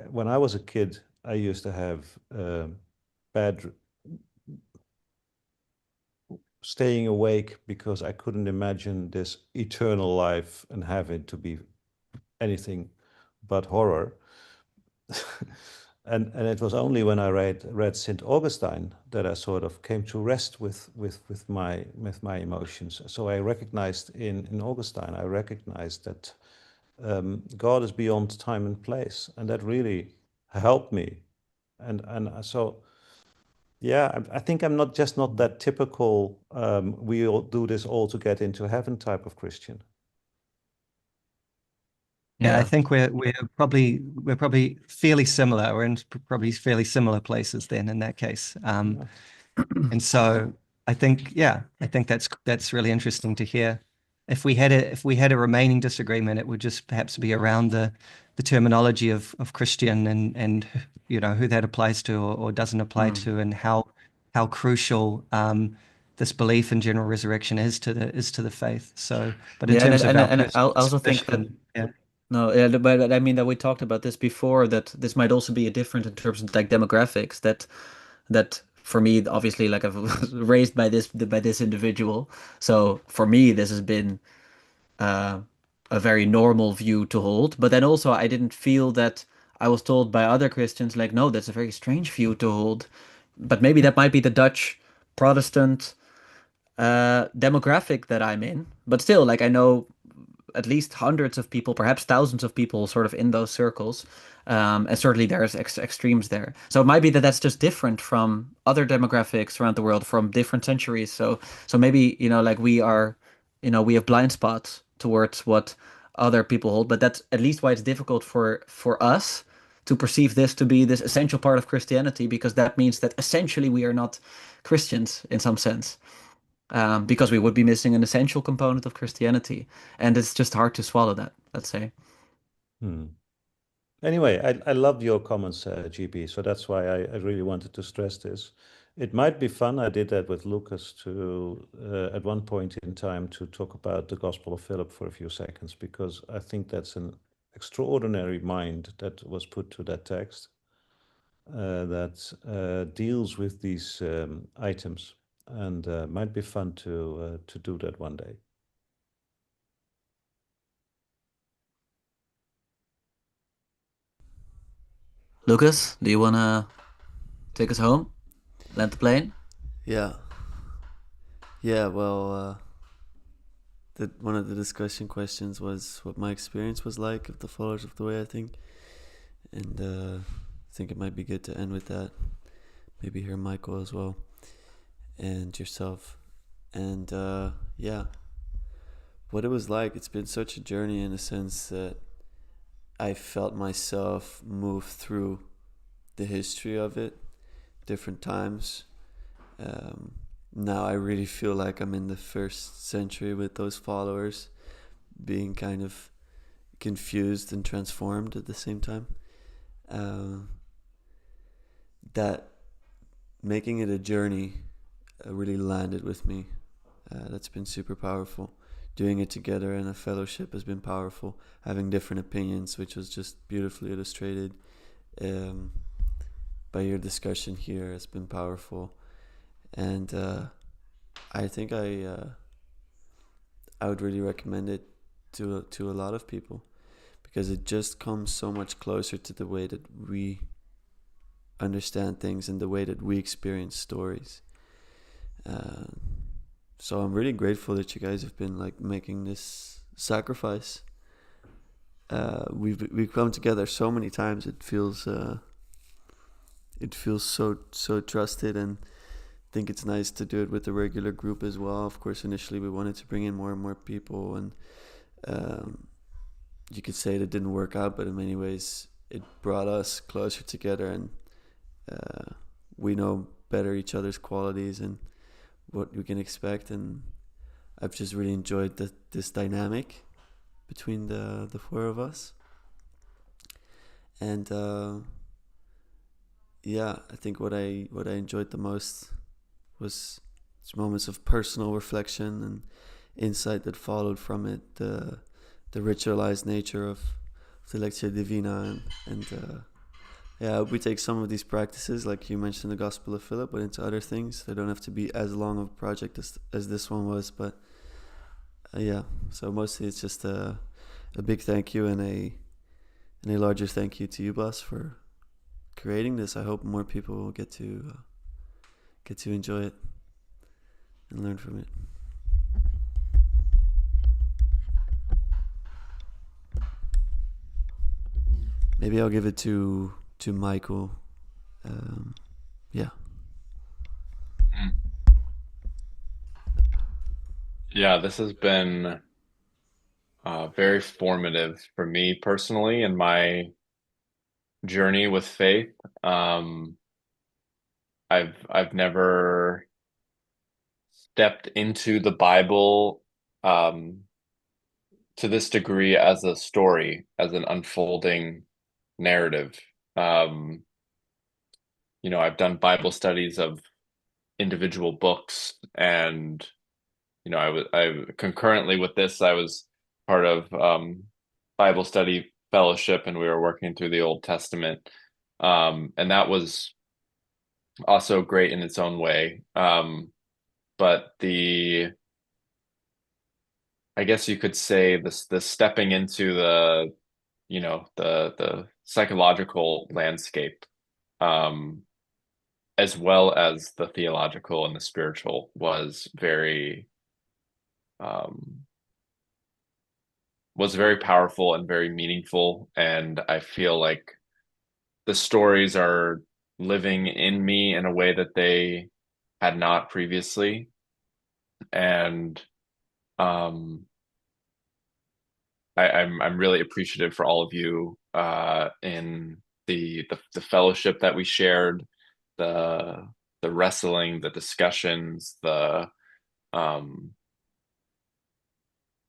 when I was a kid, I used to have bad staying awake because I couldn't imagine this eternal life and having to be anything but horror. And it was only when I read Saint Augustine that I sort of came to rest with my emotions. So I recognized in Augustine, I recognized that God is beyond time and place, and that really helped me. And so yeah, I think I'm not that typical we all do this all to get into heaven type of Christian. Yeah, I Yeah. think we're probably fairly similar. We're in probably fairly similar places then in that case. Yeah. And so I think, yeah, I think that's really interesting to hear. If we had a remaining disagreement, it would just perhaps be around the terminology of Christian and you know who that applies to or doesn't apply to, and how crucial this belief in general resurrection is to the faith. So, but in Yeah, terms of our and I personal also think that position, yeah. no, yeah, but I mean that we talked about this before, that this might also be a different in terms of like demographics, that for me, obviously, like I was raised by this individual, so for me this has been uh, a very normal view to hold. But then also I didn't feel that I was told by other Christians like, no, that's a very strange view to hold. But maybe that might be the Dutch Protestant demographic that I'm in. But still, like I know at least hundreds of people, perhaps thousands of people, sort of in those circles. And certainly there's extremes there. So it might be that that's just different from other demographics around the world from different centuries. So maybe, like we are, we have blind spots towards what other people hold, but that's at least why it's difficult for us to perceive this to be this essential part of Christianity, because that means that essentially we are not Christians in some sense, because we would be missing an essential component of Christianity, and it's just hard to swallow that, let's say. Hmm. Anyway, I love your comments, GP. So that's why I really wanted to stress this. It might be fun. I did that with Lucas to at one point in time to talk about the Gospel of Philip for a few seconds, because I think that's an extraordinary mind that was put to that text that deals with these items, and might be fun to do that one day. Lucas, do you want to take us home? Land the plane? Yeah. Yeah, well, one of the discussion questions was what my experience was like of the Followers of the Way, I think. And I think it might be good to end with that. Maybe hear Michael as well. And yourself. And yeah, what it was like. It's been such a journey in a sense that I felt myself move through the history of it, different times. Now I really feel like I'm in the first century with those followers, being kind of confused and transformed at the same time. That making it a journey really landed with me. That's been super powerful. Doing it together in a fellowship has been powerful. Having different opinions, which was just beautifully illustrated by your discussion here, has been powerful. And I think I would really recommend it to a lot of people, because it just comes so much closer to the way that we understand things and the way that we experience stories. So I'm really grateful that you guys have been like making this sacrifice. We've come together so many times. It feels so trusted, and I think it's nice to do it with a regular group as well. Of course, initially we wanted to bring in more and more people, and you could say that didn't work out, but in many ways it brought us closer together, and we know better each other's qualities and what we can expect. And I've just really enjoyed this dynamic between the four of us. And yeah, I think what I enjoyed the most was moments of personal reflection and insight that followed from it, the ritualized nature of the Lectio Divina, and Yeah, I hope we take some of these practices, like you mentioned, the Gospel of Philip, but into other things. They don't have to be as long of a project as this one was, but yeah. So mostly it's just a big thank you and a larger thank you to you, boss, for creating this. I hope more people will get to enjoy it and learn from it. Maybe I'll give it to Michael. Yeah. Mm. Yeah, this has been very formative for me personally in my journey with faith. Um, I've never stepped into the Bible um, to this degree as a story, as an unfolding narrative. Um, I've done Bible studies of individual books, and I concurrently with this, I was part of Bible study fellowship, and we were working through the Old Testament, and that was also great in its own way. But I guess you could say this the stepping into the psychological landscape, um, as well as the theological and the spiritual um, was very powerful and very meaningful. And I feel like the stories are living in me in a way that they had not previously. And um, I'm really appreciative for all of you in the fellowship that we shared, the the wrestling, the discussions, um,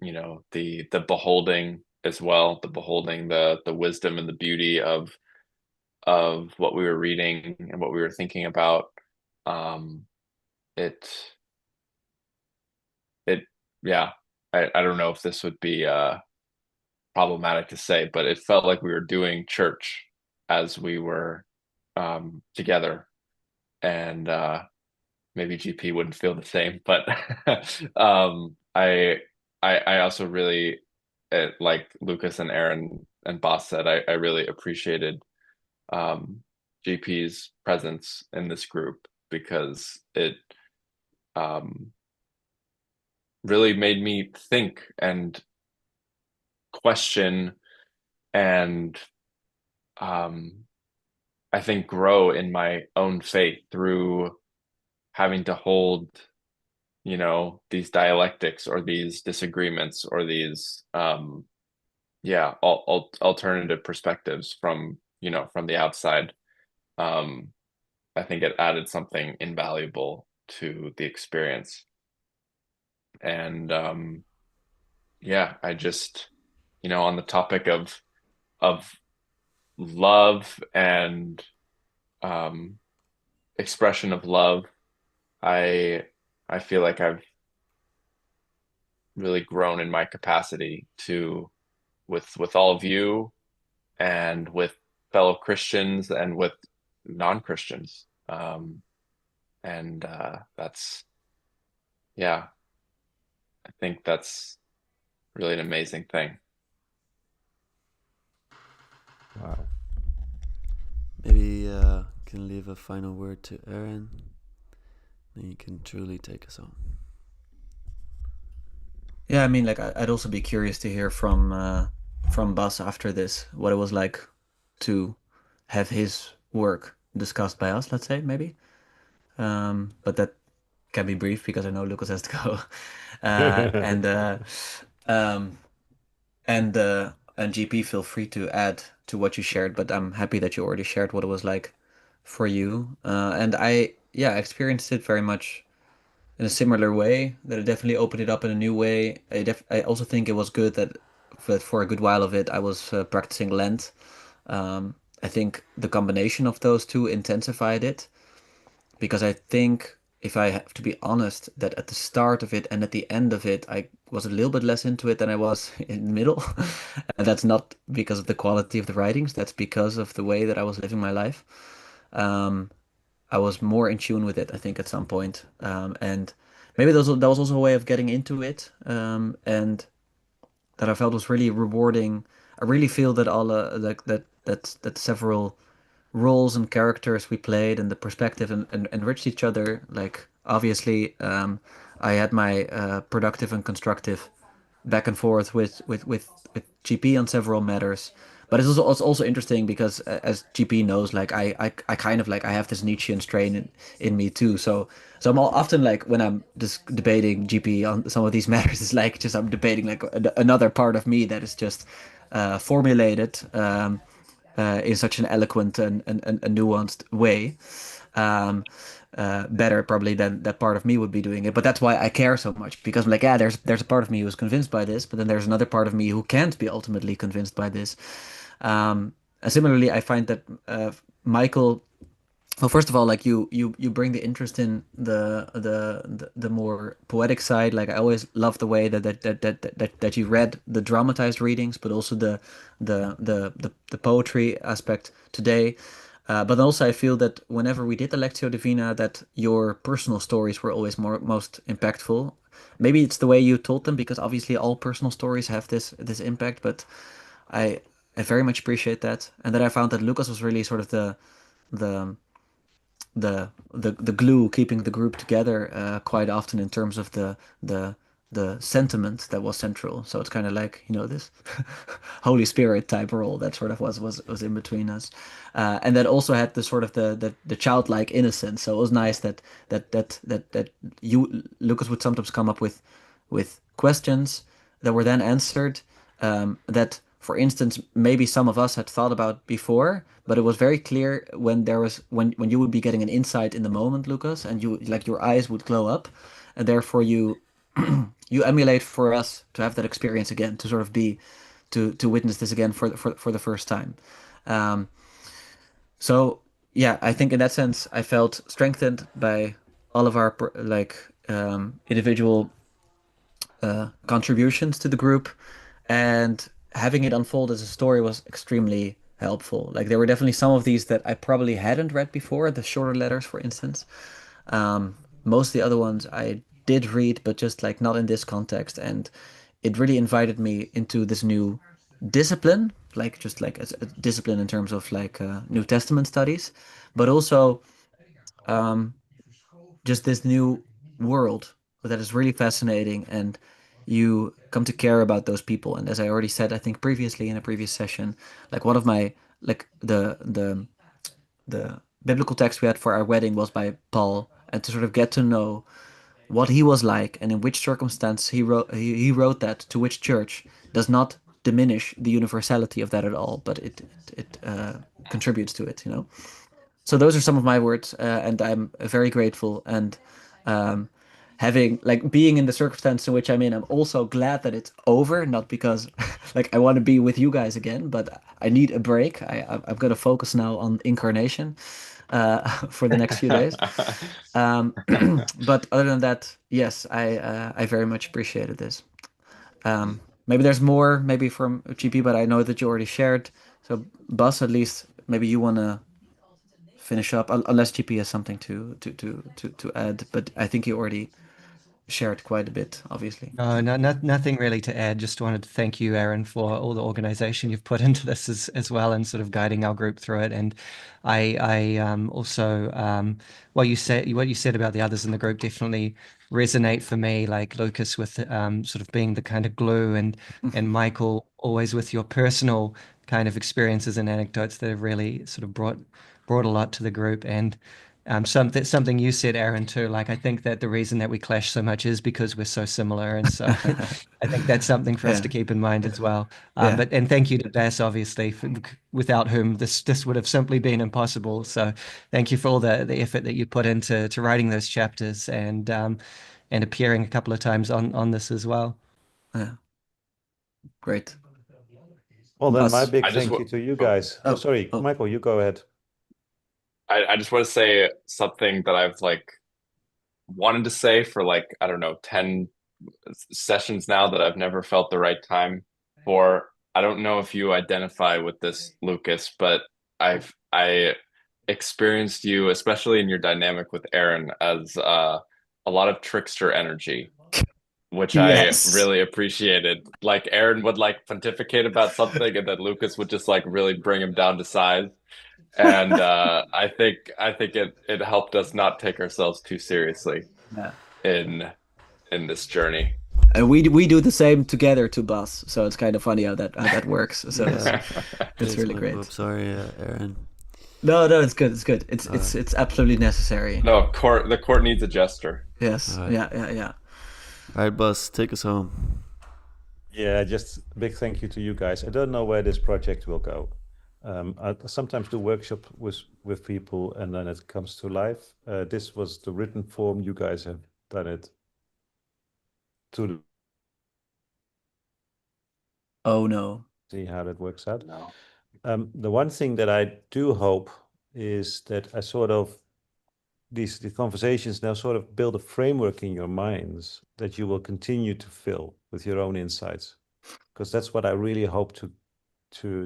the beholding as well, the beholding the wisdom and the beauty of what we were reading and what we were thinking about. Um, it it yeah, I don't know if this would be problematic to say, but it felt like we were doing church as we were together, and maybe GP wouldn't feel the same, but I also really, like Lucas and Aaron and Boss said, I really appreciated um, GP's presence in this group because it um, really made me think and question and um, I think grow in my own faith through having to hold, these dialectics or these disagreements or these, alternative perspectives from the outside. Um, I think it added something invaluable to the experience. And yeah, I just, on the topic of love and um, expression of love, I I feel like I've really grown in my capacity to with all of you and with fellow Christians and with non-Christians. And that's yeah, I think that's really an amazing thing. Wow. Maybe can leave a final word to Aaron. Then you can truly take us home. Yeah, I mean, like I'd also be curious to hear from Bas after this, what it was like to have his work discussed by us, let's say, maybe. But that can be brief because I know Lucas has to go. Uh, and uh, um, and GP, feel free to add to what you shared, but I'm happy that you already shared what it was like for you. And I, yeah, experienced it very much in a similar way, that it definitely opened it up in a new way. I also think it was good that for a good while of it, I was practicing Lent. I think the combination of those two intensified it because I think if I have to be honest, that at the start of it and at the end of it, I was a little bit less into it than I was in the middle. And that's not because of the quality of the writings, that's because of the way that I was living my life. Um, I was more in tune with it, I think, at some point. And maybe that was also a way of getting into it. And that I felt was really rewarding. I really feel that all like that several roles and characters we played and the perspective and enriched each other. Like obviously, I had my productive and constructive back and forth with GP on several matters. But it's also interesting because as GP knows, like I kind of like I have this Nietzschean strain in me too. So I'm often like when I'm just debating GP on some of these matters, it's like just I'm debating like another part of me that is just formulated in such an eloquent and a nuanced way. Um, Better probably than that part of me would be doing it. But that's why I care so much because I'm like, yeah, there's a part of me who's convinced by this, but then there's another part of me who can't be ultimately convinced by this. And similarly, I find that Michael. Well, first of all, like you bring the interest in the more poetic side. Like I always love the way that you read the dramatized readings, but also the poetry aspect today. But also, I feel that whenever we did the Lectio Divina, that your personal stories were always most impactful. Maybe it's the way you told them, because obviously all personal stories have this impact. But I I very much appreciate that, and then I found that Lucas was really sort of the the glue keeping the group together quite often in terms of the the sentiment that was central. So it's kind of like, you know, this Holy Spirit type role that sort of was in between us, and that also had the sort of the childlike innocence. So it was nice that you Lucas would sometimes come up with questions that were then answered, that, for instance, maybe some of us had thought about before, but it was very clear when there was when you would be getting an insight in the moment, Lucas, and you like your eyes would glow up, and therefore you you emulate for us to have that experience again, to sort of be to witness this again for the first time. Um, so yeah, I think in that sense, I felt strengthened by all of our individual contributions to the group, and having it unfold as a story was extremely helpful. Like there were definitely some of these that I probably hadn't read before, the shorter letters, for instance. Most of the other ones I did read, but just like not in this context, and it really invited me into this new discipline, like just like a discipline in terms of like New Testament studies, but also um, just this new world that is really fascinating, and you come to care about those people. And as I already said, I think previously in a previous session, like one of my like the biblical text we had for our wedding was by Paul, and to sort of get to know what he was like and in which circumstance he wrote that to which church does not diminish the universality of that at all, but it contributes to it, you know. So those are some of my words, and I'm very grateful. And um, having like being in the circumstance in which I'm in, I'm also glad that it's over. Not because like I want to be with you guys again, but I need a break. I've got to focus now on incarnation for the next few days. Um, but other than that, yes, I very much appreciated this. Maybe there's more, maybe from GP, but I know that you already shared. So, Buzz, at least maybe you want to finish up, unless GP has something to add. But I think you already shared quite a bit, obviously. Nothing really to add. Just wanted to thank you, Aaron, for all the organization you've put into this as well, and sort of guiding our group through it. And I also what you said about the others in the group definitely resonate for me. Like Lucas with sort of being the kind of glue, and Michael always with your personal kind of experiences and anecdotes that have really sort of brought a lot to the group. And something you said, Aaron, too. Like, I think that the reason that we clash so much is because we're so similar, and so I think that's something for us Yeah, to keep in mind as well. yeah, But thank you to Bas, obviously, without whom this would have simply been impossible. So thank you for all the effort that you put into writing those chapters, and appearing a couple of times on this as well. yeah. Great. Well, then my Buzz. big I just thank wa- you to you oh, guys. Oh, sorry, Oh, Michael, you go ahead. I just want to say something that I've like wanted to say for like, I don't know, 10 sessions now that I've never felt the right time for. I don't know if you identify with this, Lucas, but I experienced you, especially in your dynamic with Aaron, as a lot of trickster energy, which Yes. I really appreciated. Like Aaron would like pontificate about something, and then Lucas would just like really bring him down to size. And I think it helped us not take ourselves too seriously Yeah. in this journey. And we do the same together to Bus, so it's kind of funny how that works. So Yeah. it's Thanks, really Michael. great. I'm sorry, Aaron. No, it's good. It's good. It's absolutely necessary. No, the court needs a jester. Yes. All right. Yeah. All right, boss, take us home. Yeah, just a big thank you to you guys. I don't know where this project will go. I sometimes do workshops with people, and then it comes to life. This was the written form. You guys have done it to Oh no. see how that works out. No. The one thing that I do hope is that I sort of these conversations now sort of build a framework in your minds that you will continue to fill with your own insights, because that's what I really hope to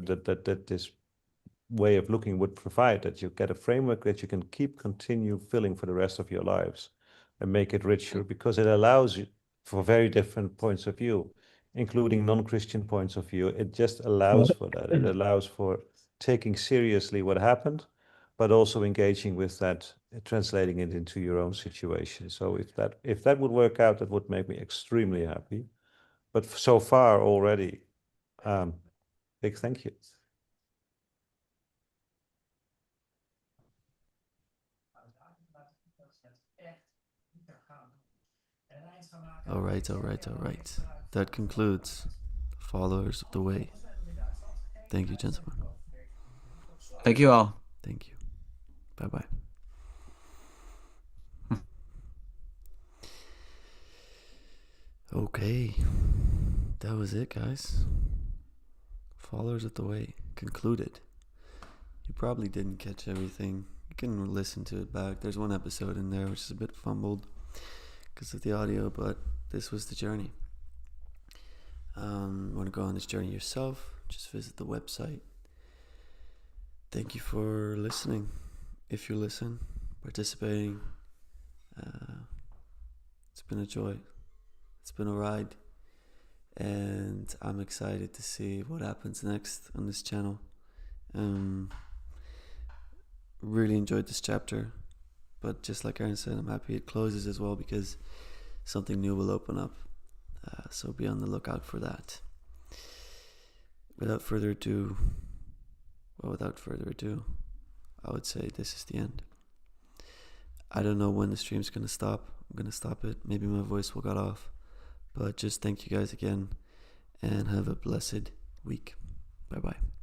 that this way of looking would provide, that you get a framework that you can continue filling for the rest of your lives and make it richer, because it allows you for very different points of view, including non-Christian points of view. It just allows for that. It allows for taking seriously what happened, but also engaging with that, translating it into your own situation. So if that would work out, that would make me extremely happy. But so far already, big thank you. All right. That concludes Followers of the Way. Thank you, gentlemen. Thank you all. Thank you. Bye-bye. Okay. That was it, guys. Followers of the Way concluded. You probably didn't catch everything. You can listen to it back. There's one episode in there which is a bit fumbled because of the audio, but this was the journey. Want to go on this journey yourself? Just visit the website. Thank you for listening. If you listen, participating, it's been a joy. It's been a ride, and I'm excited to see what happens next on this channel. Really enjoyed this chapter, but just like Aaron said, I'm happy it closes as well, because something new will open up. So be on the lookout for that. Without further ado, I would say this is the end. I don't know when the stream's going to stop. I'm going to stop it. Maybe my voice will get off. But just thank you guys again, and have a blessed week. Bye-bye.